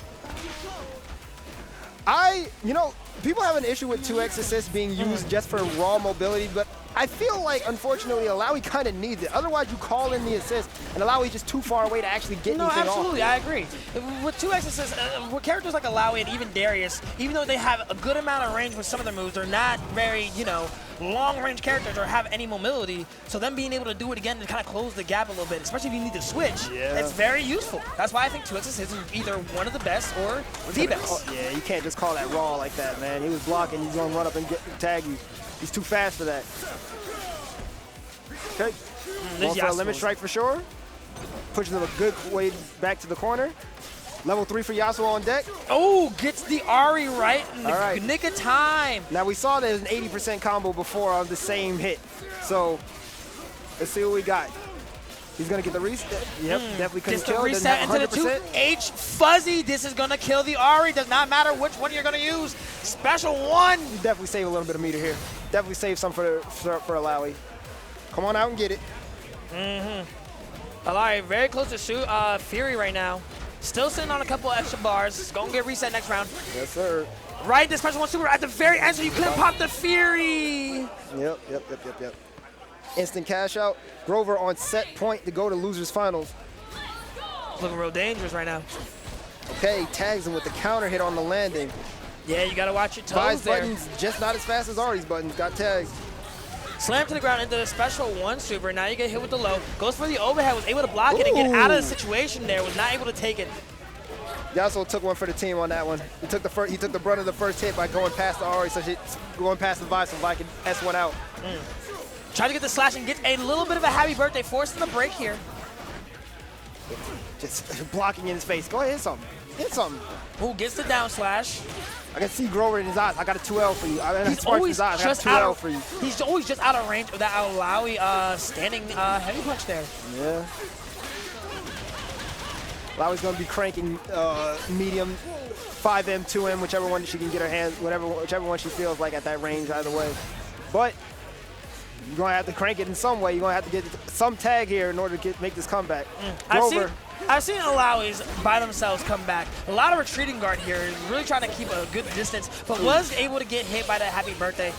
People have an issue with 2x assist being used just for raw mobility, but I feel like, unfortunately, Illaoi kind of needs it. Otherwise, you call in the assist, and Illaoi just too far away to actually get No, anything absolutely, off. I agree. With 2x assists, with characters like Illaoi and even Darius, even though they have a good amount of range with some of their moves, they're not very, long-range characters or have any mobility. So them being able to do it again to kind of close the gap a little bit, especially if you need to switch, it's very useful. That's why I think 2x assists is either one of the best or the best. Yeah, you can't just call that raw like that, man. He was blocking. He's gonna run up and tag you. He's too fast for that. Okay. Going for a limit strike for sure. Pushes him a good way back to the corner. Level 3 for Yasuo on deck. Oh, gets the Ahri right in the nick of time. Now we saw there's an 80% combo before on the same hit. So let's see what we got. He's gonna get the reset. Yep, definitely couldn't Gets the kill. reset into the 2H. Fuzzy, this is gonna kill the Ahri. Does not matter which one you're gonna use. Special one. You definitely save a little bit of meter here. Definitely save some for Illaoi. Come on out and get it. Illaoi very close to shoot Fury right now. Still sitting on a couple extra bars. It's gonna get reset next round. Yes, sir. Right, the special one super at the very end, so you couldn't pop the Fury. Yep. Instant cash out. Grover on set point to go to losers finals. Looking real dangerous right now. Okay, tags him with the counter hit on the landing. Yeah, you gotta watch your toes Vi's there. buttons just not as fast as Ahri's buttons. Got tags. Slam to the ground into the special one super. Now you get hit with the low. Goes for the overhead. Was able to block it and get out of the situation there. Was not able to take it. Yasuo took one for the team on that one. He took the brunt of the first hit by going past the Ahri, going past the Vi, so Vi could S1 out. Try to get the slash and get a little bit of a happy birthday. Forcing the break here. Just blocking in his face. Go ahead, hit something. Hit something. Who gets the down slash? I can see Grover in his eyes. I got a 2L for you. He's always just out of, for you. He's always just out of range of that Illaoi standing heavy punch there. Yeah. Illaoi's gonna be cranking medium, 5M, 2M, whichever one she can get her hands, whichever one she feels like at that range, either way. But you're gonna have to crank it in some way. You're gonna have to get some tag here in order to make this comeback. Grover. I've seen Illaoi's by themselves come back. A lot of retreating guard here, really trying to keep a good distance, but was able to get hit by that happy birthday.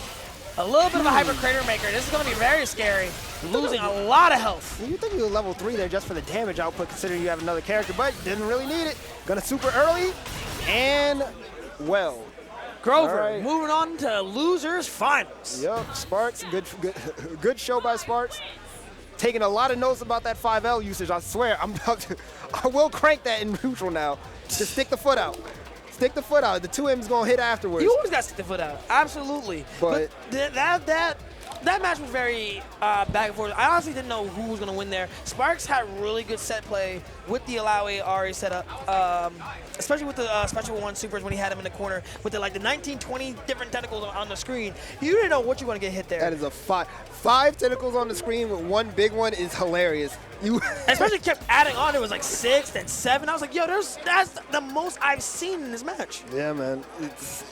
A little bit of a hyper crater maker. This is going to be very scary. Losing a lot of health. You think you were level 3 there just for the damage output, considering you have another character, but didn't really need it. Gonna super early, and well. Grover moving on to losers finals. Yep, Sparkz, good show by Sparkz. taking a lot of notes about that 5L usage. I swear, I will crank that in neutral now. Just stick the foot out. Stick the foot out. The 2M's gonna hit afterwards. You always got to stick the foot out. Absolutely. But that match was very back and forth. I honestly didn't know who was going to win there. Sparkz had really good set play with the Illaoi Ahri setup, especially with the Special 1 supers when he had him in the corner with the 19, 20 different tentacles on the screen. You didn't know what you want to get hit there. That is a 5 tentacles on the screen with one big one is hilarious. You especially kept adding on. It was like 6, then 7. I was like, yo, that's the most I've seen in this match. Yeah, man. It's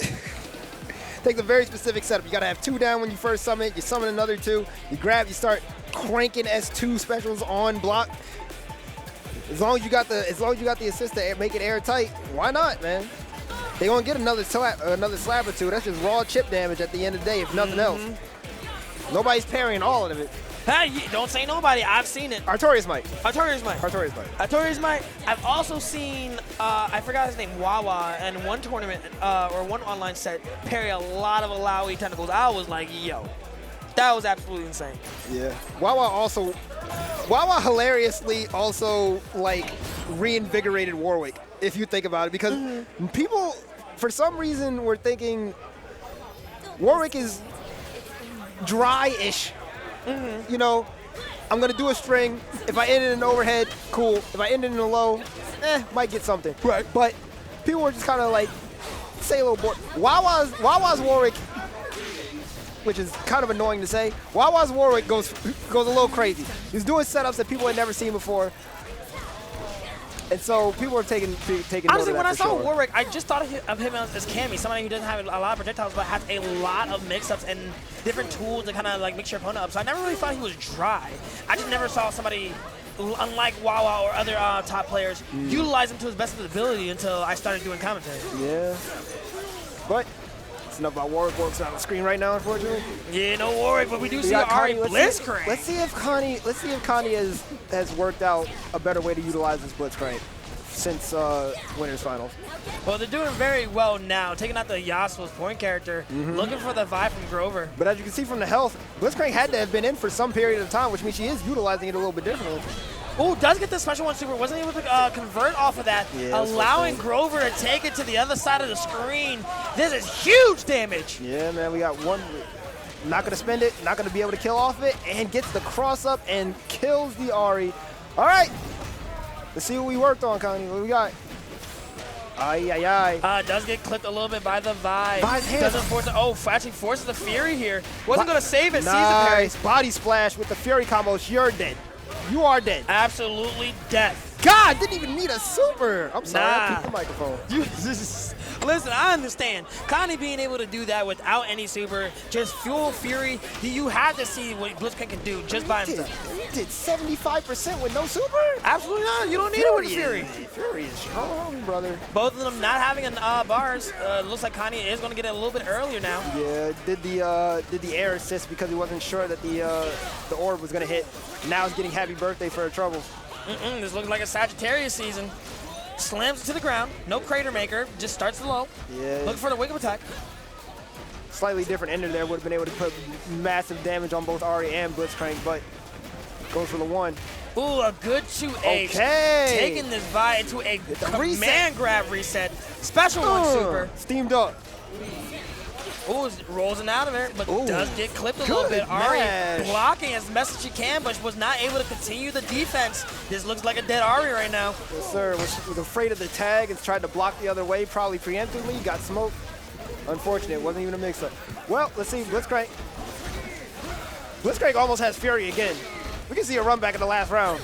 takes a very specific setup. You gotta have 2 down when you first summon. You summon another 2. You grab. You start cranking S2 specials on block. As long as you got the assist to make it airtight, why not, man? They gonna get another slap or 2. That's just raw chip damage at the end of the day, if nothing else. Nobody's parrying all of it. Hey, don't say nobody. I've seen it. Artorias might. Artorias might. Artorias might. Artorias might. I've also seen, I forgot his name, Wawa, and one tournament or one online set parry a lot of Illaoi tentacles. I was like, yo, that was absolutely insane. Yeah. Wawa hilariously also like reinvigorated Warwick, if you think about it, because people, for some reason, were thinking Warwick is dry-ish. You know, I'm going to do a string. If I end it in an overhead, cool. If I end it in a low, might get something. Right. But people were just kind of like, say a little bored. Wawa's Warwick, which is kind of annoying to say, Wawa's Warwick goes a little crazy. He's doing setups that people had never seen before. And so people are taking note of that. Honestly, when I saw sure. Warwick, I just thought of him as Cammy, somebody who doesn't have a lot of projectiles but has a lot of mix-ups and different tools to kind of like mix your opponent up. So I never really thought he was dry. I just never saw somebody, unlike Wawa or other top players, utilize him to his best of his ability until I started doing commentary. Yeah. But it's enough about Warwick. Warwick's not on the screen right now, unfortunately. Yeah, no Warwick, but we do see Ahri Blitzcrank. Let's see if Connie has worked out a better way to utilize this Blitzcrank since Winners Finals. Well, they're doing very well now, taking out the Yasuo's point character, looking for the vibe from Grover. But as you can see from the health, Blitzcrank had to have been in for some period of time, which means she is utilizing it a little bit differently. Ooh, does get the Special 1 super. Wasn't able to convert off of that, allowing Grover to take it to the other side of the screen. This is huge damage. Yeah, man, we got one. Not going to spend it, not going to be able to kill off it, and gets the cross up and kills the Ahri. All right, let's see what we worked on, Connie. What we got? Ay. Does get clipped a little bit by the Vibe. Vibe's hand. Doesn't force it. Oh, actually forces the Fury here. Wasn't going to save it. Nice. Sees the Body splash with the Fury combos. You're dead. You are dead. Absolutely death. God, didn't even need a super. I'm sorry, I peeked the microphone. Listen, I understand. Connie being able to do that without any super, just fuel Fury, you have to see what Blitzcrank can do just by himself. You did 75% with no super? Absolutely not. You don't need it with the Fury. Fury is strong, brother. Both of them not having bars. Looks like Connie is going to get it a little bit earlier now. Yeah, did the air assist because he wasn't sure that the orb was going to hit. Now he's getting happy birthday for her trouble. This looks like a Sagittarius season. Slams it to the ground. No Crater Maker. Just starts low. Yeah. Looking for the wake-up attack. Slightly different ender there. Would have been able to put massive damage on both Ahri and Blitzcrank, but goes for the 1. Ooh, a good 2H. Okay. Taking this Vi into a command grab reset. Special 1 super. Steamed up. Ooh, rolls it out of there, but does get clipped a little bit. Mash. Ahri blocking as best as she can, but was not able to continue the defense. This looks like a dead Ahri right now. Yes, sir. Was afraid of the tag and tried to block the other way, probably preemptively. Got smoked. Unfortunate. Wasn't even a mix-up. Well, let's see. Blitzcrank. Blitzcrank almost has Fury again. We can see a run back in the last round.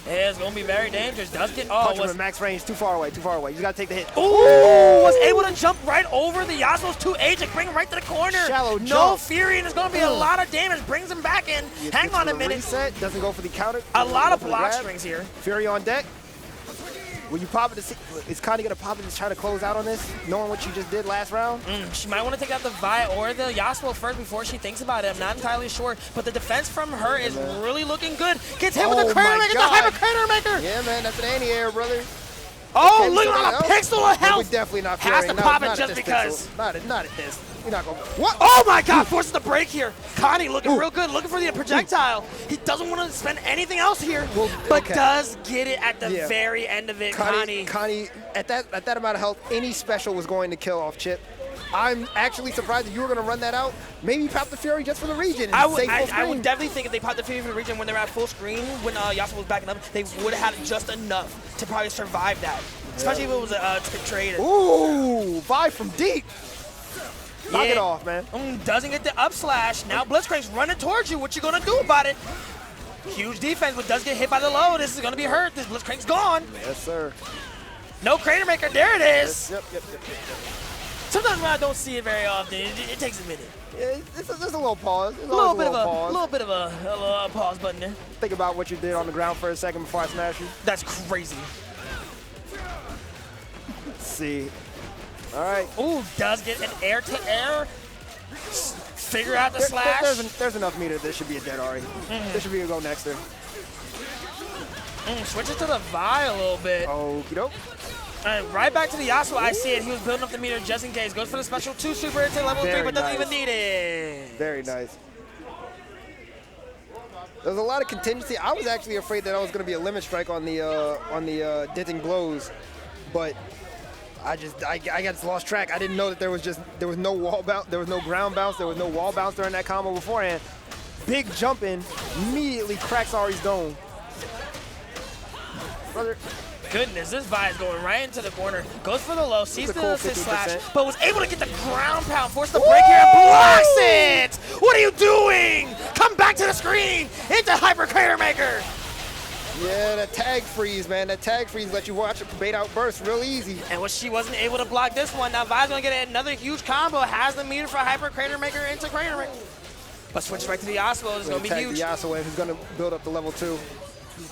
Yeah, it's going to be very dangerous. Does get... Punch him at max range. Too far away. You just got to take the hit. Ooh, was able to jump right over the Yasuo's 2H and bring him right to the corner. Shallow jump. No Fury, and it's going to be a lot of damage. Brings him back in. Hang on a minute. Reset. Doesn't go for the counter. A lot of block strings here. Fury on deck. Will you pop it to see? Is Connie going to pop it to try to close out on this, knowing what she just did last round? She might want to take out the Vi or the Yasuo first before she thinks about it. I'm not entirely sure, but the defense from her is really looking good. Gets hit with the Crater Maker, the Hyper Crater Maker! Yeah, man, that's an anti-air, brother. Oh, Okay, look so at a pixel of health. We're definitely not Has fearing. to pop it not at just this because. pixel. Not at this. You're not going. What? Oh my God! Forces the break here. Connie looking real good, looking for the projectile. He doesn't want to spend anything else here, but does get it at the very end of it. Connie, at that amount of health, any special was going to kill off Chip. I'm actually surprised that you were going to run that out. Maybe pop the Fury just for the region. And I would definitely think if they popped the Fury for the region when they're at full screen, when Yasuo was backing up, they would have had just enough to probably survive that. Especially if it was a trade. Ooh, Vi from deep. Knock it off, man. Doesn't get the up slash. Now Blitzcrank's running towards you. What you gonna do about it? Huge defense, but does get hit by the low. This is gonna be hurt. This Blitzcrank's gone. Yes, sir. No Crater Maker. There it is. Yep. Sometimes when I don't see it very often, it takes a minute. Yeah, there's a little pause. A little bit of a pause button there. Think about what you did on the ground for a second before I smash you. That's crazy. Let's see. All right. Ooh, does get an air-to-air. Figure out the slash. There's enough meter. This should be a dead Ahri. This should be a go next there. Switches to the Vi a little bit. Okie doke. Right back to the Yasuo. I see it. He was building up the meter just in case. Goes for the special 2 super into level 3, but doesn't even need it. Very nice. There's a lot of contingency. I was actually afraid that I was going to be a limit strike on the Ditting Blows, but I just lost track. I didn't know that there was no wall bounce, there was no ground bounce, there was no wall bounce during that combo beforehand. Big jump in, immediately cracks Ahri's dome. Brother. Goodness, this Vi is going right into the corner. Goes for the low, sees the assist slash, 50%. but was able to get the ground pound. Forced the break here and blocks it! What are you doing? Come back to the screen! Into Hyper Crater Maker! Yeah, that tag freeze, man. That tag freeze let you watch it bait out burst real easy. And when she wasn't able to block this one, now Vi's gonna get another huge combo. Has the meter for Hyper Crater Maker into Crater Maker. But switches right to the Yasuo. It's gonna be huge. The Yasuo, who's gonna build up to level 2.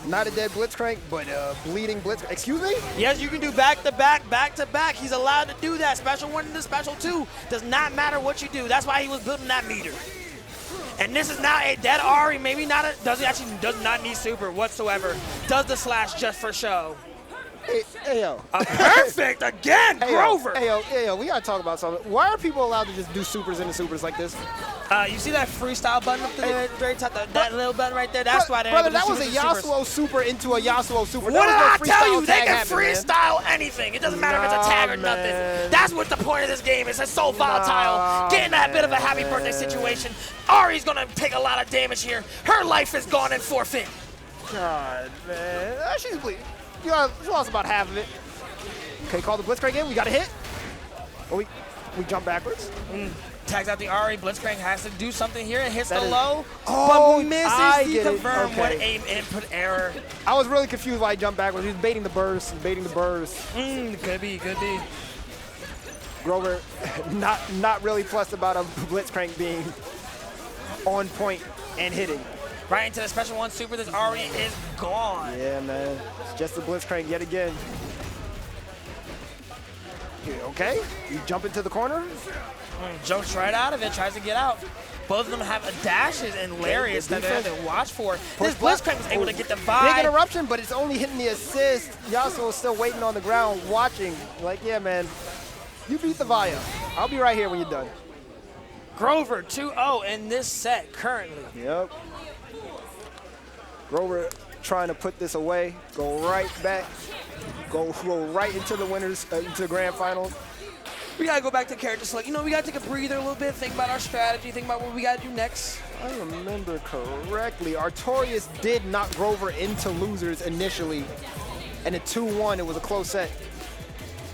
Not a dead Blitzcrank, but bleeding Blitzcrank. Excuse me? Yes, you can do back to back. He's allowed to do that. Special 1 into special 2. Does not matter what you do. That's why he was building that meter. And this is now a dead Ahri. Maybe not. Does not need super whatsoever. Does the slash just for show. Hey, yo. Perfect again, Grover. Hey, yo, we gotta talk about something. Why are people allowed to just do supers into supers like this? You see that freestyle button up to the very top, that little button right there? That's why they're brother, able to that was a Yasuo super into a Yasuo super. What did I tell you? They can happen, freestyle anything. It doesn't matter if it's a tag or nothing. That's what the point of this game is. It's so volatile. Getting that bit of a happy birthday situation. Ahri's gonna take a lot of damage here. Her life is gone and forfeit. God, man. She's bleeding. She lost about half of it. Okay, call the Blitzcrank in. We got a hit. Oh, we jump backwards. Tags out the Ahri. Blitzcrank has to do something here and hits the Is, low. oh, but misses I the get it. confirm. Okay. What aim input error. I was really confused why he jumped backwards. He was baiting the burst. Could be. Grover, not really fussed about a Blitzcrank being on point and hitting. Right into the special 1 super. This Ahri is gone. Yeah, man. It's just the Blitzcrank yet again. Okay, you jump into the corner. Jumps right out of it, tries to get out. Both of them have dashes and lariats that they have to watch for. This Blitzcrank was able to get the vibe. Big interruption, but it's only hitting the assist. Yasuo is still waiting on the ground, watching. Like, yeah, man, you beat the Via. I'll be right here when you're done. Grover 2-0 in this set currently. Yep. Grover trying to put this away, go right back, go right into the winners, into the grand finals. We gotta go back to character select. You know, we gotta take a breather a little bit, think about our strategy, think about what we gotta do next. I remember correctly, Artorias did knock Grover into losers initially, and at 2-1, it was a close set.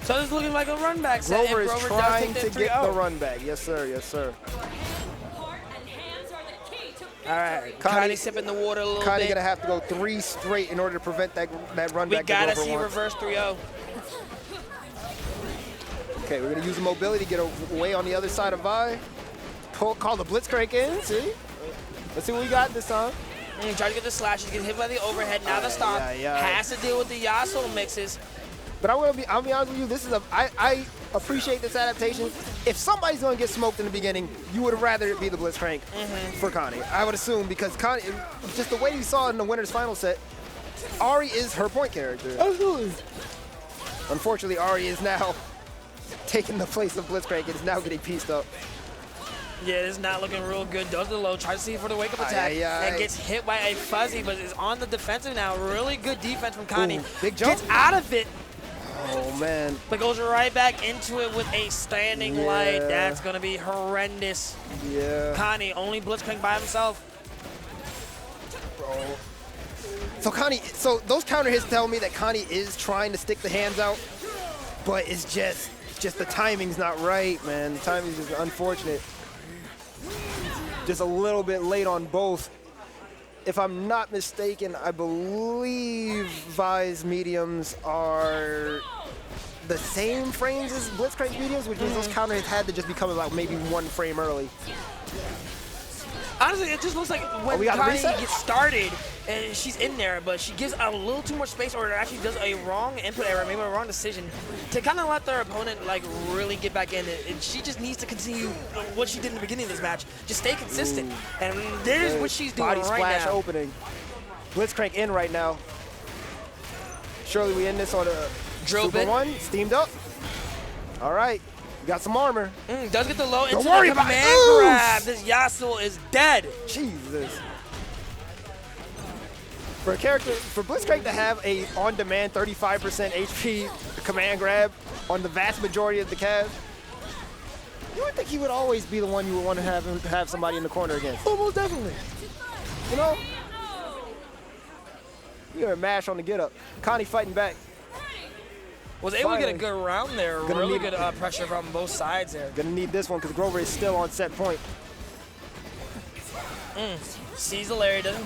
So this is looking like a run back set. Grover is trying to get the 3-0. run back. Yes, sir. Yes, sir. All right, Connie sipping the water a little Connie bit. gonna have to go 3 straight in order to prevent that run back. We gotta that Grover see wants. reverse 3-0. Okay, we're gonna use the mobility, get away on the other side of Vi. Call the Blitzcrank in, see? Let's see what we got this time. Try to get the slashes, get hit by the overhead. Now the stop has to deal with the Yasuo mixes. But I'll be honest with you, this is I appreciate this adaptation. If somebody's gonna get smoked in the beginning, you would rather it be the Blitzcrank for Connie. I would assume, because Connie, just the way you saw it in the winner's final set, Ahri is her point character. Absolutely. Unfortunately, Ahri is now taking the place of Blitzcrank and is now getting pieced up. Yeah, it's not looking real good. Does the low, tries to see for the wake-up attack, and gets hit by a fuzzy, but is on the defensive now. Really good defense from Connie. Ooh, big jump. Gets out of it, Oh, man. but goes right back into it with a standing light. That's going to be horrendous. Yeah. Connie, only Blitzcrank by himself. Bro. So Connie, so those counter hits tell me that Connie is trying to stick the hands out, but it's just the timing's not right, man. The timing's just unfortunate. Just a little bit late on both. If I'm not mistaken, I believe Vi's mediums are the same frames as Blitzcrank mediums, which means those counter hits had to just become about maybe 1 frame early. Honestly, it just looks like when we got a Connie reset? gets started and she's in there, but she gives a little too much space, or actually does a wrong input error, maybe a wrong decision, to kind of let their opponent like really get back in it. And she just needs to continue what she did in the beginning of this match. Just stay consistent. And there's what she's doing Body right splash now. opening. Blitzcrank in right now. Surely we end this on a Drill Super bit. 1, steamed up. All right, we got some armor. Does get the low into worry the about it. command Oof. grab. This Yasuo is dead. Jesus. For a character, for Blitzcrank to have a on-demand 35% HP command grab on the vast majority of the Cavs, you would think he would always be the one you would want to have somebody in the corner against. Almost definitely. You know? You're a mash on the get-up. Connie fighting back. Was able to get a Finally. good round there. Gonna Really need- good pressure from both sides there. Gonna need this one because Grover is still on set point. Sees the Larry, doesn't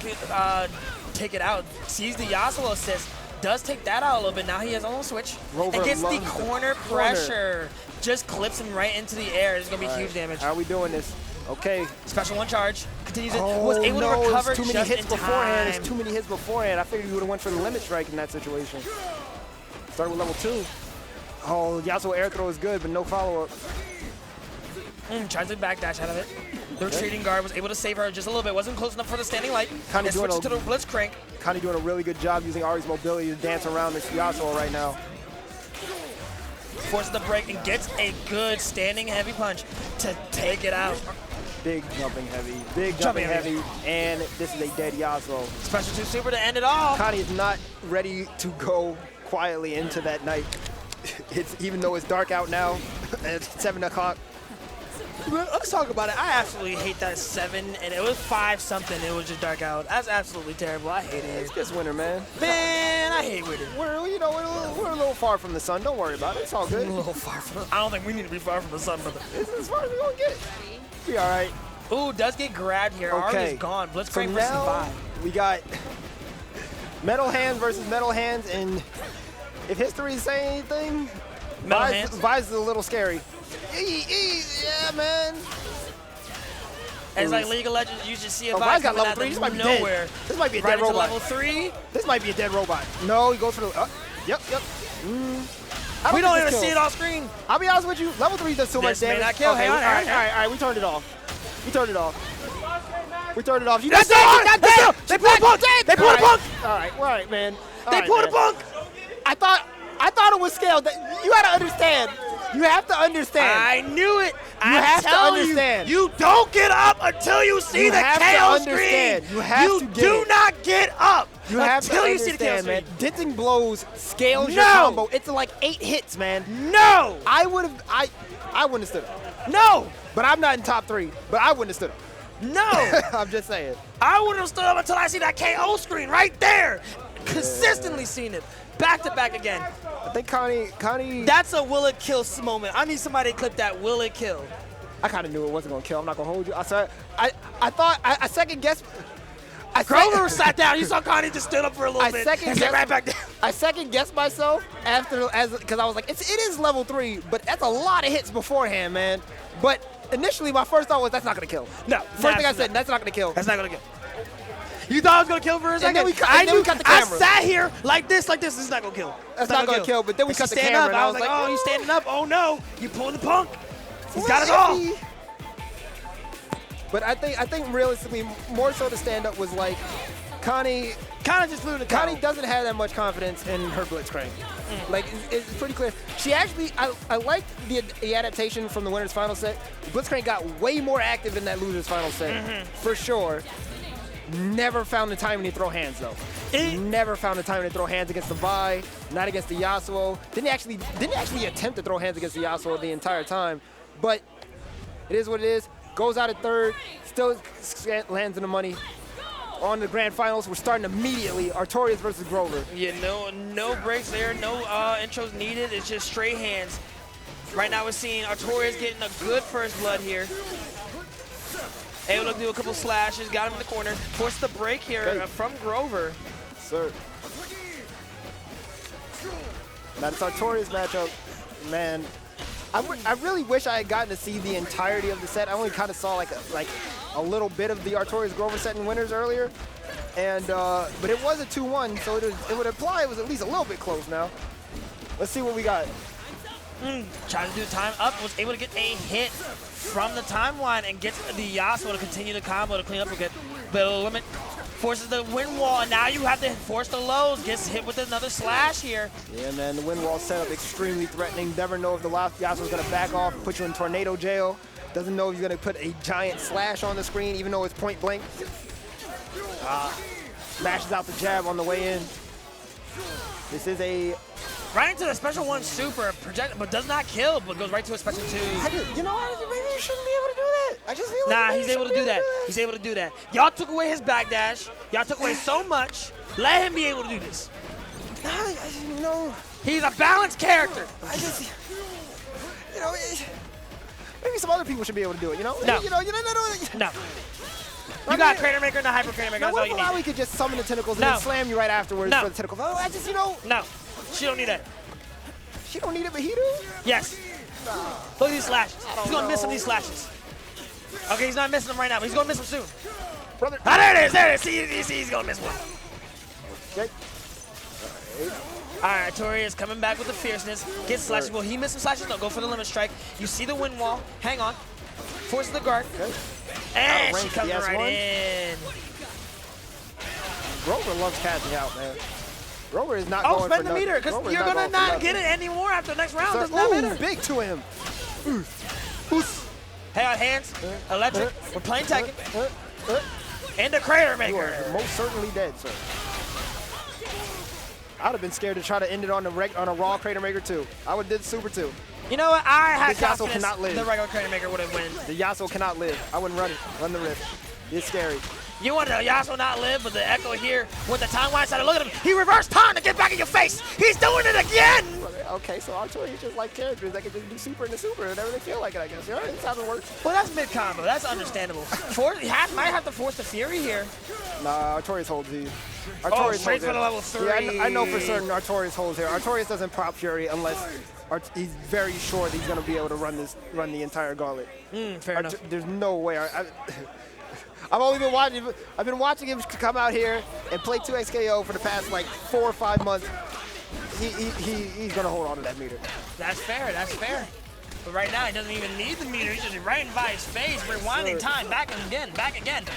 take it out. Sees the Yasuo assist, does take that out a little bit. Now he has own switch Rover and gets the loves the corner pressure. Just clips him right into the air. It's gonna be huge damage. How are we doing this? Okay. Special 1 charge. Continues it. Oh, Was able no, to recover it's too many just hits in beforehand. time. It's too many hits beforehand. I figured he would have went for the limit strike in that situation. Started with level 2. Oh, Yasuo air throw is good, but no follow-up. Tries to backdash out of it. The retreating guard was able to save her just a little bit. Wasn't close enough for the standing light. Connie And doing switches to the Blitzcrank. Connie doing a really good job using Ahri's mobility to dance around this Yasuo right now. Forces the break and gets a good standing heavy punch to take it out. Big jumping heavy. Big jumping heavy. And this is a dead Yasuo. Special 2 super to end it all. Connie is not ready to go quietly into that night. Even though it's dark out now, it's 7 o'clock. Let's talk about it. I absolutely hate that 7, and it was 5 something. It was just dark out. That's absolutely terrible. I hate it. It's just winter, man. Man, I hate winter. We're a little far from the sun. Don't worry about it. It's all good. A little far from I don't think we need to be far from the sun, brother. This is as far as we're gonna get. Be all right. Ooh, does get grabbed here. Okay. Ahri's gone. So Blitzcrank versus now Vi. we got metal hands versus metal hands, and if history is saying anything, Metal hands? Vi's is a little scary. Yeah, man. It's like League of Legends, you should see a Oh, Vi Vi's got coming level out 3. of This might be dead. nowhere. This might be a Right dead into robot. level 3. This might be a dead robot. No, he goes for the. Yep. We don't even see it off screen. I'll be honest with you. Level 3 does so much This may damage. not kill. Okay, Hang on, all hang right. on. We turned it off. We turned it off. You That's just saw it. That's it. They pulled a punk. They pulled a punk. All right, man. They pulled a punk. I thought it was scaled. You gotta understand. You have to understand. I knew it. You have to understand. You don't get up until you see You the have to KO understand. screen. You have to get do it. not get up You have to until you see the KO understand, man. screen. Denting blows scales your No. combo. It's like 8 hits, man. No. I wouldn't have stood up. No. But I'm not in top 3. But I wouldn't have stood up. No. I'm just saying. I wouldn't have stood up until I see that KO screen right there. Consistently seen it. Back to back again. I think Connie. That's a will it kill moment. I need somebody to clip that will it kill. I kind of knew it wasn't gonna kill. I'm not gonna hold you. I thought I second guessed. Grover sat down. You saw Connie just stood up for a little bit. And sat right back down. I second guessed myself because I was like, it is level 3, but that's a lot of hits beforehand, man. But initially, my first thought was that's not gonna kill. No. First thing I said, that's not gonna kill. That's not gonna kill. You thought I was gonna kill for a second? then we cut the camera. I sat here like this. This is not gonna kill. That's not gonna kill, but then we cut the stand camera up. and I was like, oh, you standing up? Oh no, you pulling the punk. He's got us all. But I think realistically, more so the stand up was like, Connie Kind of just flew the Connie doesn't have that much confidence in her Blitzcrank. Like, it's pretty clear. She actually, I liked the adaptation from the winner's final set. Blitzcrank got way more active in that loser's final set, for sure. Never found the timing to throw hands, though. Never found the timing to throw hands against the Vi, not against the Yasuo. Didn't actually attempt to throw hands against the Yasuo the entire time. But it is what it is. Goes out at third, still lands in the money. On the grand finals, we're starting immediately. Artorias versus Grover. Yeah, no breaks there, no intros needed. It's just straight hands. Right now we're seeing Artorias getting a good first blood here. Able to do a couple slashes, got him in the corner. Forced the break here from Grover. Sir. Now this Artorias matchup, man. I really wish I had gotten to see the entirety of the set. I only kind of saw like a little bit of the Artorias Grover set in winners earlier, and but it was a 2-1, so it would imply it was at least a little bit close now. Let's see what we got. Trying to do the time up, was able to get a hit from the timeline and gets the Yasuo to continue the combo to clean up a bit of limit. Forces the wind wall, and now you have to force the lows. Gets hit with another slash here. Yeah, man, the wind wall setup extremely threatening. Never know if the Yasuo's gonna back off, put you in tornado jail. Doesn't know if he's gonna put a giant slash on the screen, even though it's point blank. Smashes out the jab on the way in. This is a... Right into the special 1 super, project, but does not kill, but goes right to a special 2. You know what? Maybe you shouldn't be able to do that. I just feel like nah, he's able to do that. He's able to do that. Y'all took away his backdash. Y'all took away so much. Let him be able to do this. Nah, you know... He's a balanced character. I just... You know... Maybe some other people should be able to do it, you know? No. No. You got Crater Maker and the Hyper Crater Maker. Now, That's all you need. we could just summon the tentacles and then slam you right afterwards for the tentacles. Oh, I just, you know... No. She don't need that. She don't need it, but he do? Yes. Look at these slashes. He's going to miss some of these slashes. Okay, he's not missing them right now, but he's going to miss them soon. Brother. Ah, there it is. There it is. See, he's going to miss one. Okay. All right, Artorias coming back with the fierceness. Gets slashes. Will he miss some slashes? No, go for the limit strike. You see the wind wall. Hang on. Forces the guard. Okay. And she comes right in. Grover loves catching out, man. Grover is not going for spend the meter, because you're going to not get it anymore after the next round. Doesn't that matter? Big to him. Hey, on hands. Electric. We're playing Tekken. And the Crater Maker. You are most certainly dead, sir. I would have been scared to try to end it on a raw Crater Maker too. I would have did super too. You know what? I had This Yasuo confidence cannot live. the regular Crater Maker would have win. The Yasuo cannot live. I wouldn't run it. Run the rift. It's scary. You want the Yasuo not live, but the Ekko here with the timeline side. Look at him. He reversed time to get back in your face. He's doing it again. Okay, so Artorias just like characters that can just do super into super whenever they feel like it, I guess. You know, that's how it works. Well, that's mid combo. That's understandable. He might have to force the Fury here. Nah, Artorias holds these. Artorias straight for the level 3. Yeah, I know for certain Artorias holds here. Artorias doesn't prop Fury unless he's very sure that he's going to be able to run the entire gauntlet. Fair enough. There's no way. I've been watching him come out here and play 2XKO for the past like 4 or 5 months. He's gonna hold on to that meter. That's fair. That's fair. But right now he doesn't even need the meter. He's just right by his face, rewinding time, back again.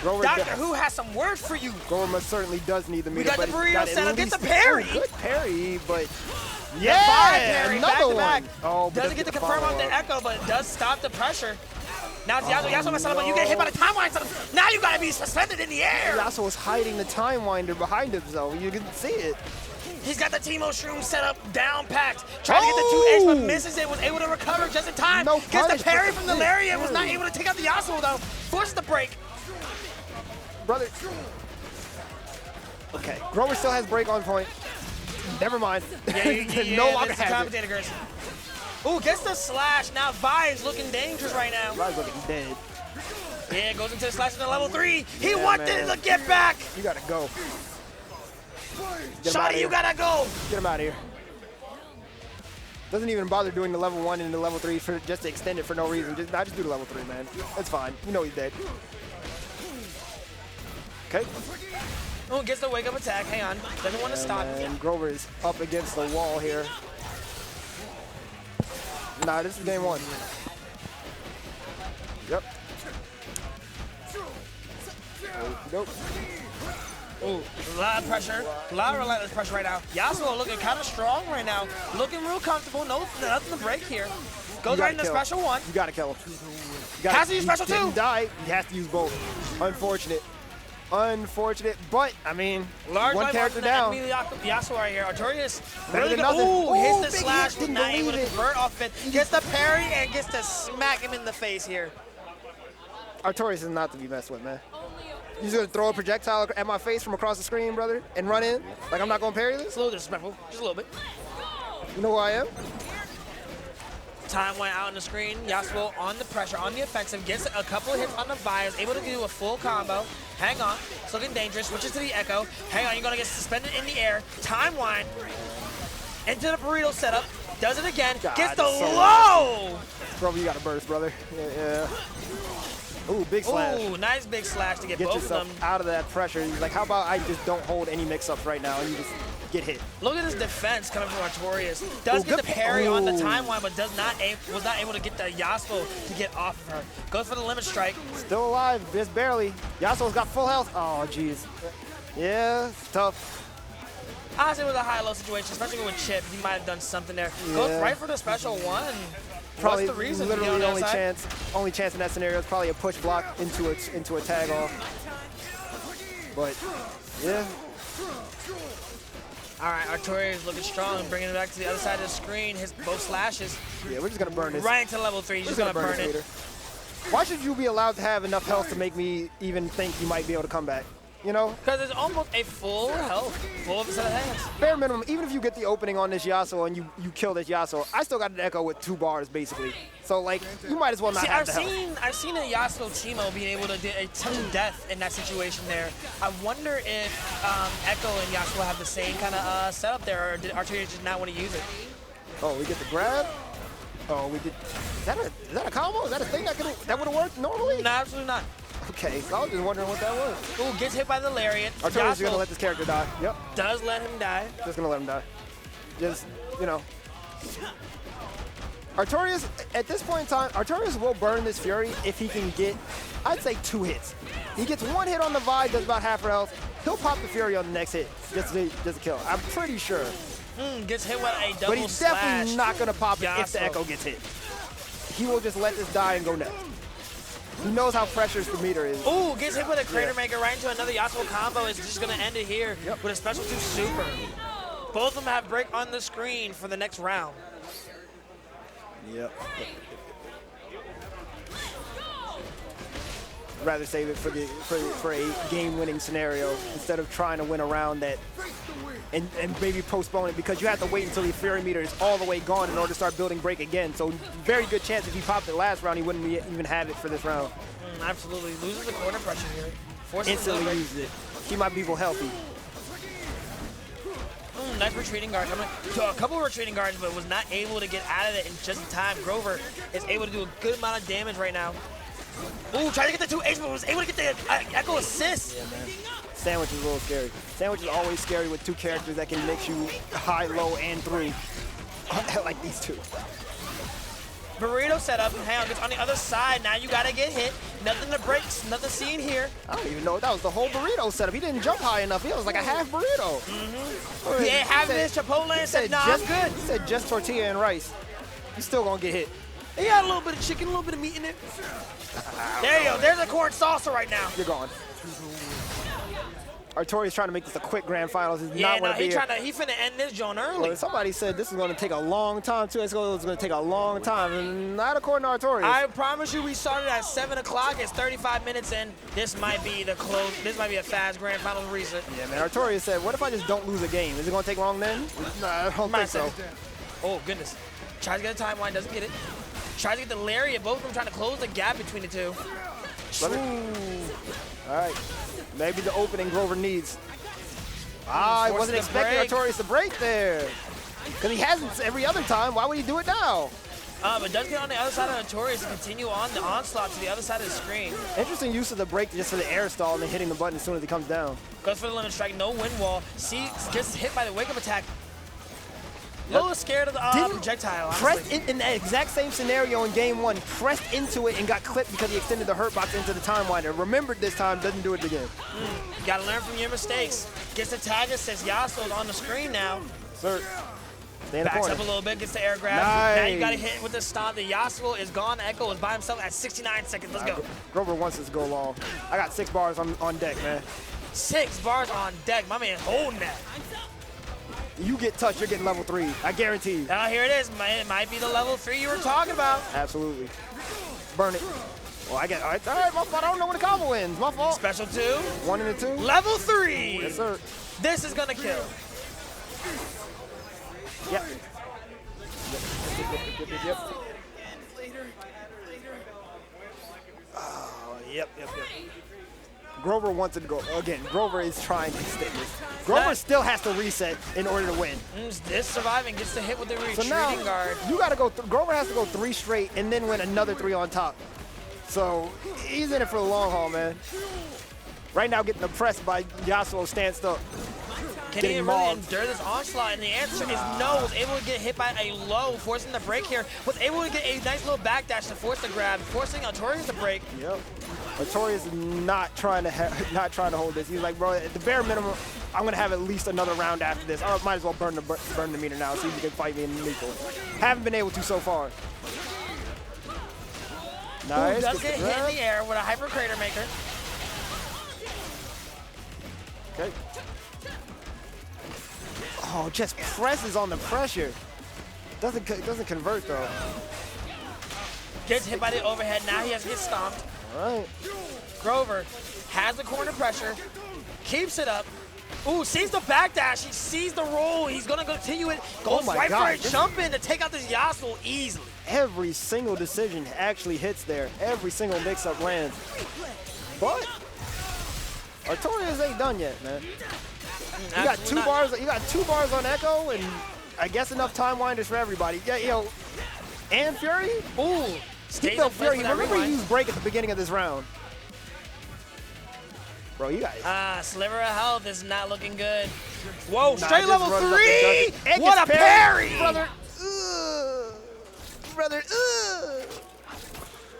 Doctor Who has some words for you. Grover certainly does need the meter. We got the burrito setup. Get the parry. Good parry, but parry, another back. Oh, doesn't get to confirm on the Ekko, but it does stop the pressure. Now it's Yasuo messing up, but you get hit by the timeline. Now you gotta be suspended in the air. Yasuo was hiding the time winder behind him, so you can see it. He's got the Teemo Shroom set up down packed. Trying to get the 2H, but misses it. Was able to recover just in time. Gets the parry from the Lariat. Was not able to take out the Yasuo though. Forced the break. Brother. Okay, Grover still has break on point. Never mind. Yeah, no longer has it. Ooh, gets the slash. Now Vi is looking dangerous right now. Vi's looking dead. Yeah, goes into the slash in the level 3. He wanted to get back. You gotta go. Shawty, you gotta go. Get him out of here. Doesn't even bother doing the level 1 and the level 3 just to extend it for no reason. Just do the level 3, man. That's fine. You know he's dead. Okay. Oh, gets the wake up attack. Hang on. Doesn't want to stop. And Grover is up against the wall here. Nah, this is game 1. Yep. Nope. Ooh, a lot of pressure, a lot of relentless pressure right now. Yasuo looking kind of strong right now, looking real comfortable, nothing to break here. Goes right into special one. You gotta kill him. Has to use special two. Didn't die. He has to use both. Unfortunate. Unfortunate, but I mean, large one character down. Yasuo right here. Artorias Better really than good. nothing. Ooh, Ooh, hits the big slash, hit, didn't not able to believe it. convert off it. Gets the parry and gets to smack him in the face here. Artorias is not to be messed with, man. You just gonna throw a projectile at my face from across the screen, brother, and run in? Like I'm not gonna parry this? It's a little disrespectful, just a little bit. You know who I am? Time went out on the screen. Yasuo on the pressure, on the offensive, gets a couple of hits on the Fire, able to do a full combo. Hang on, it's looking dangerous. Switches to the Ekko. Hang on, you're gonna get suspended in the air. Time wind into the burrito setup. Does it again. God, gets the so low. Bro, you gotta burst, brother. Yeah. Ooh, big slash. Ooh, nice big slash to get both of yourself them. out of that pressure. Like, how about I just don't hold any mix-ups right now and you just get hit? Look at this defense coming from Artorias. Does get the parry on the timeline, but was not able to get the Yasuo to get off of her. Goes for the limit strike. Still alive, just barely. Yasuo's got full health. Oh, jeez. Yeah, it's tough. Honestly, it was a high-low situation, especially with Chip. He might have done something there. Yeah. Goes right for the special one. Probably what's the reason? literally the only chance in that scenario is probably a push block into a tag off. But yeah. All right, Artorias looking strong, bringing it back to the other side of the screen. His both slashes. Yeah, we're just gonna burn this. Right into level 3. He's just gonna burn it. Later. Why should you be allowed to have enough health to make me even think you might be able to come back? You know? Because it's almost a full health, full of a set of hands. Bare minimum, even if you get the opening on this Yasuo and you kill this Yasuo, I still got an Ekko with 2 bars basically. So like, you might as well not have the health. I've seen a Yasuo Teemo being able to do a touch of death in that situation there. I wonder if Ekko and Yasuo have the same kind of setup there, or did Artorias just not want to use it? Oh, we get the grab. Oh, we did. Is that a combo? Is that a thing that would have worked normally? No, absolutely not. Okay, so I was just wondering what that was. Ooh, gets hit by the lariat. Artorias is gonna let this character die. Yep. Does let him die. Just gonna let him die. Just, you know. Artorias, at this point in time, Artorias will burn this Fury if he can get, I'd say 2 hits. He gets 1 hit on the Vi, does about half her health. He'll pop the Fury on the next hit, just to kill. I'm pretty sure. Gets hit with a double But he's slash. definitely not gonna pop it Yasuo. if the Ekko gets hit. He will just let this die and go next. He knows how precious the meter is. Ooh, gets hit with a Crater Maker right into another Yasuo combo. It's just going to end it here with a special 2 super. Both of them have break on the screen for the next round. Yep. Rather save it for a game-winning scenario instead of trying to win a round that and maybe postpone it, because you have to wait until the Fury meter is all the way gone in order to start building break again. So very good chance if he popped it last round, he wouldn't even have it for this round. Absolutely. Loses the corner pressure here. Forces Instantly uses it. Keep my people healthy. Nice retreating guard. A couple of retreating guards, but was not able to get out of it in just in time. Grover is able to do a good amount of damage right now. Ooh, trying to get the 2 H, but was able to get the Ekko assist. Yeah, man. Sandwich is a little scary. Sandwich is always scary with 2 characters that can mix you high, low, and 3. Like these 2. Burrito setup. Hang on, gets on the other side. Now you gotta get hit. Nothing to break, nothing seen here. I don't even know if that was the whole burrito setup. He didn't jump high enough. He was like a half burrito. He ain't having this Chipotle and said, nah, I'm good. He said just tortilla and rice. He's still gonna get hit. He had a little bit of chicken, a little bit of meat in it. There you go. There's a corn salsa right now. You're gone. Artorias trying to make this a quick grand finals. Is not what he finna end this joint early. Well, somebody said this is going to take a long time. 2 days ago, it was going to take a long time. And not according to Artorias. I promise you, we started at 7 o'clock. It's 35 minutes in. This might be the close. This might be a fast grand finals reset. Yeah, man. Artorias said, what if I just don't lose a game? Is it going to take long then? Nah, I don't think so. Oh, goodness. Tries to get a timeline, doesn't get it. Tries to get the lariat. Both of them trying to close the gap between the 2. All right. Maybe the opening Grover needs. I wasn't expecting Artorias to break there. Because he hasn't every other time. Why would he do it now? But does get on the other side of Artorias to continue on the onslaught to the other side of the screen. Interesting use of the break just for the air stall and then hitting the button as soon as he comes down. Goes for the limit strike, no wind wall. See, gets hit by the wake-up attack. A little scared of the projectile, honestly. Pressed in that exact same scenario in game 1, pressed into it and got clipped because he extended the hurt box into the time winder. Remembered this time, doesn't do it again. You gotta learn from your mistakes. Gets the tag that says Yasuo's on the screen now. Sir. Stay in the Backs corner. up a little bit, gets the air grab. Nice. Now you gotta hit with the stomp. The Yasuo is gone. Ekko is by himself at 69 seconds. Let's go. Grover wants us to go long. I got 6 bars on deck, man. 6 bars on deck. My man holding that. You get touched, you're getting level 3. I guarantee you. Now here it is. It might be the level 3 you were talking about. Absolutely. Burn it. Well, I get. All right, my fault. I don't know when the combo ends. My fault. Special 2. 1 and a 2. Level 3. Yes, sir. This is gonna kill. Yep. Yep. Oh, yep. Grover wants it to go. Again, Grover is trying to extend this. Grover still has to reset in order to win. This surviving gets the hit with the retreating So now, guard. you got to go. Grover has to go 3 straight and then win another 3 on top. So he's in it for the long haul, man. Right now, getting oppressed by Yasuo stanced up. Can he really endure this onslaught? And the answer is no. Was able to get hit by a low, forcing the break here. Was able to get a nice little backdash to force the grab, forcing Artorias to break. Yep. Artorias is not trying to hold this. He's like, bro, at the bare minimum, I'm gonna have at least another round after this. I might as well burn the meter now, see if you can fight me in the lethal. Haven't been able to so far. Nice. Ooh, does get hit in the air with a hyper crater maker. Okay. Oh, just presses on the pressure. Doesn't convert though. Gets hit by the overhead. Now he has to get stomped. All right. Grover has the corner pressure, keeps it up. Ooh, sees the backdash. He sees the roll. He's gonna continue it. Goes right for a jump in to take out this Yasuo easily. Every single decision actually hits there. Every single mix-up lands. But Artorias ain't done yet, man. You got 2 bars. You got 2 bars on Ekko, and I guess enough time winders for everybody. Yeah, yo, and Fury. Ooh, He built Fury. Remember he used break at the beginning of this round. Bro, you guys. Sliver of health is not looking good. Whoa, straight level 3. What a parry, brother. Brother.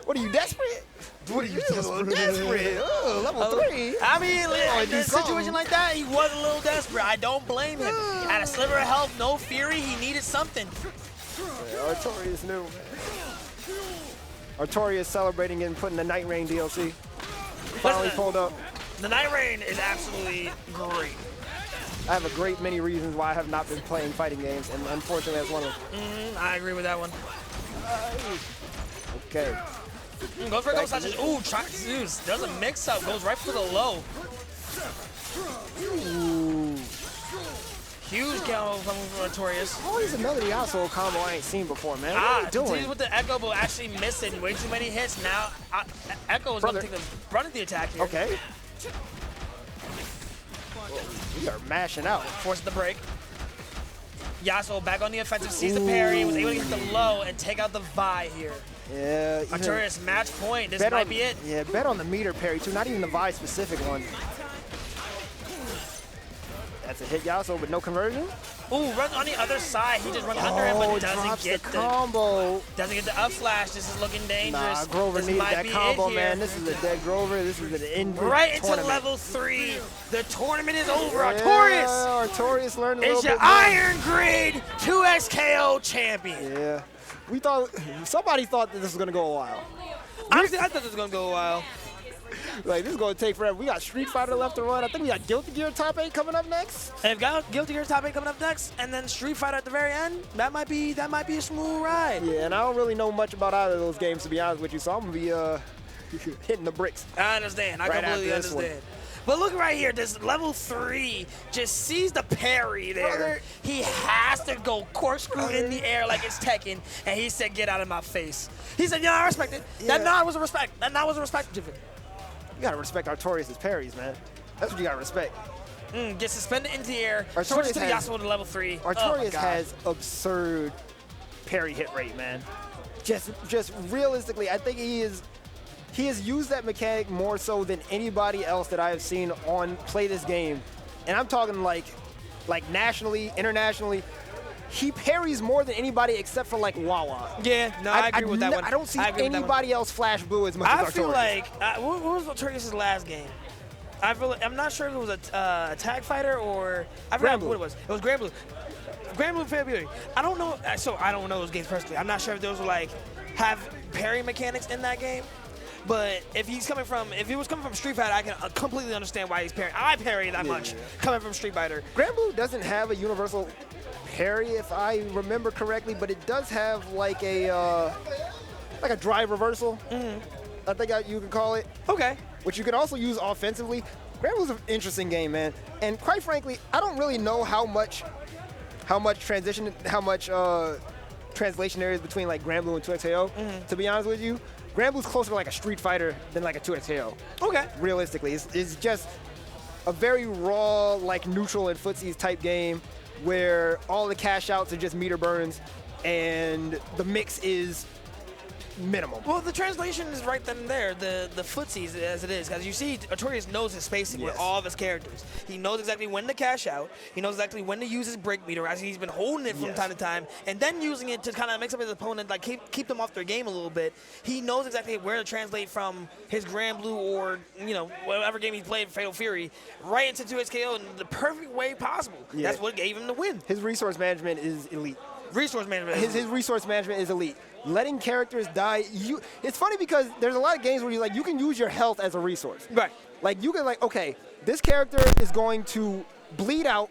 What are you, desperate? What are you desperate? Level 3. I mean, in a situation like that, he was a little desperate. I don't blame him. At a sliver of health, no fury, he needed something. Yeah, Artorias new, man. Artorias celebrating and putting the Night Rain DLC. Finally pulled up. The Night Rain is absolutely great. I have a great many reasons why I have not been playing fighting games, and unfortunately that's one of them. I agree with that one. Okay. Goes for a ghost touches. Ooh, does a mix up. Goes right for the low. Ooh. Huge combo coming from Artorias. Always another Yasuo combo I ain't seen before, man. What are you doing? Continues with the Ekko, but actually missing way too many hits. Now, Ekko is going to take the run at the attack here. Okay. We are mashing out. Forces the break. Yasuo back on the offensive, sees the parry, was able to get the low and take out the Vi here. Yeah. Artorias match point. This might be it. Yeah, bet on the meter parry too. Not even the Vi specific one. That's a hit Yasuo, but no conversion. Ooh, runs on the other side. He just runs under him, but doesn't get the combo. Doesn't get the up slash. This is looking dangerous. Nah, Grover needs that combo, man. This is a dead Grover. This is an end right into tournament. level 3. The tournament is over. Artorias. Artorias learned a little bit your Iron Grid 2x KO champion. Yeah. We thought, somebody thought that this was going to go a while. Honestly, I thought this was going to go a while. Like, this is going to take forever. We got Street Fighter left to run. I think we got Guilty Gear Top 8 coming up next. And we've got Guilty Gear Top 8 coming up next, and then Street Fighter at the very end. That might be a smooth ride. Yeah, and I don't really know much about either of those games, to be honest with you, so I'm going to be hitting the bricks. I understand. I completely understand. But look right here, this level 3 just sees the parry there. Brother. He has to go corkscrew in the air like it's Tekken, and he said, "Get out of my face." He said, "Yeah, I respect it." Yeah. That nod was a respect. That nod was a respect. You gotta respect Artorias' parries, man. That's what you gotta respect. Gets suspended into the air. Artorias Switches to the Yasuo to level 3. Artorias has absurd parry hit rate, man. Just realistically, I think he has used that mechanic more so than anybody else that I have seen play this game. And I'm talking like nationally, internationally. he parries more than anybody except for like Wawa. Yeah, no, I agree with that one. I don't see I agree with that one. anybody else flash blue as much as Artorias. I feel like what was Artorias' last game? I'm not sure if it was a tag fighter or I forgot what it was. It was Grand Blue. Grand Blue Fair Beauty. I don't know. So I don't know those games personally. I'm not sure if those were like have parry mechanics in that game. But if he was coming from Street Fighter, I can completely understand why he's parrying. I parry that much coming from Street Fighter. Grand Blue doesn't have a universal parry, if I remember correctly, but it does have like a drive reversal. I think you could call it. Okay. Which you can also use offensively. Grand Blue's an interesting game, man. And quite frankly, I don't really know how much translation there is between like Grand Blue and 2XAO. To be honest with you, Grand Blue's closer to like a Street Fighter than like a 2XAO. Okay. Realistically, it's just a very raw, like neutral and footsies type game where all the cash outs are just meter burns and the mix is minimum. Well, the translation is right then and there, the footsies as it is. Because you see, Artorias knows his spacing with all of his characters. He knows exactly when to cash out. He knows exactly when to use his break meter, as he's been holding it from time to time, and then using it to kind of mix up his opponent, like keep them off their game a little bit. He knows exactly where to translate from his Grand Blue or, whatever game he played, Fatal Fury, right into 2XKO in the perfect way possible. Yeah. That's what gave him the win. His resource management is elite. Resource management. His resource management is elite. Letting characters die. It's funny because there's a lot of games where you can use your health as a resource. Right. Like you can okay, this character is going to bleed out,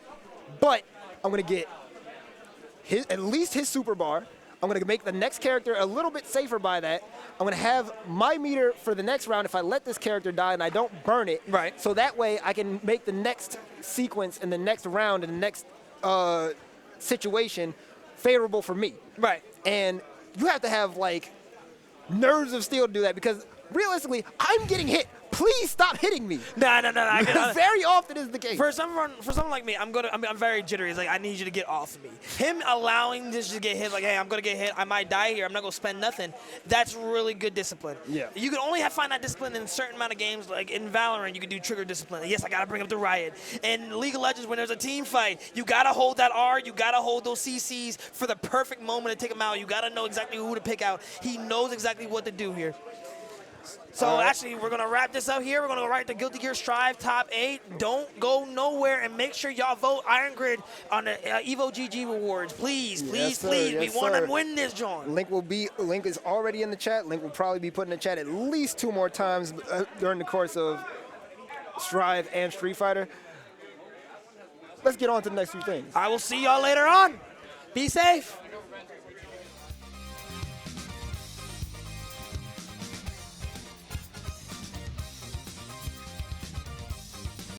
but I'm gonna get at least his super bar. I'm gonna make the next character a little bit safer by that. I'm gonna have my meter for the next round if I let this character die and I don't burn it. Right. So that way I can make the next sequence and the next round and the next situation favorable for me. Right. And you have to have like nerves of steel to do that because realistically, I'm getting hit. Please stop hitting me. No. Very often is the case. For someone like me, I'm very jittery. It's like I need you to get off of me. Him allowing this to get hit, like, hey, I'm gonna get hit. I might die here. I'm not gonna spend nothing. That's really good discipline. Yeah. You can only find that discipline in a certain amount of games. Like in Valorant, you can do trigger discipline. Yes, I gotta bring up the riot. In League of Legends, when there's a team fight, you gotta hold that R. You gotta hold those CCs for the perfect moment to take them out. You gotta know exactly who to pick out. He knows exactly what to do here. So actually, we're going to wrap this up here. We're going to go right to Guilty Gear Strive Top 8. Don't go nowhere, and make sure y'all vote Iron Grid on the Evo GG rewards. Please. Yes, We want to win this, John. Link is already in the chat. Link will probably be put in the chat at least 2 more times during the course of Strive and Street Fighter. Let's get on to the next few things. I will see y'all later on. Be safe.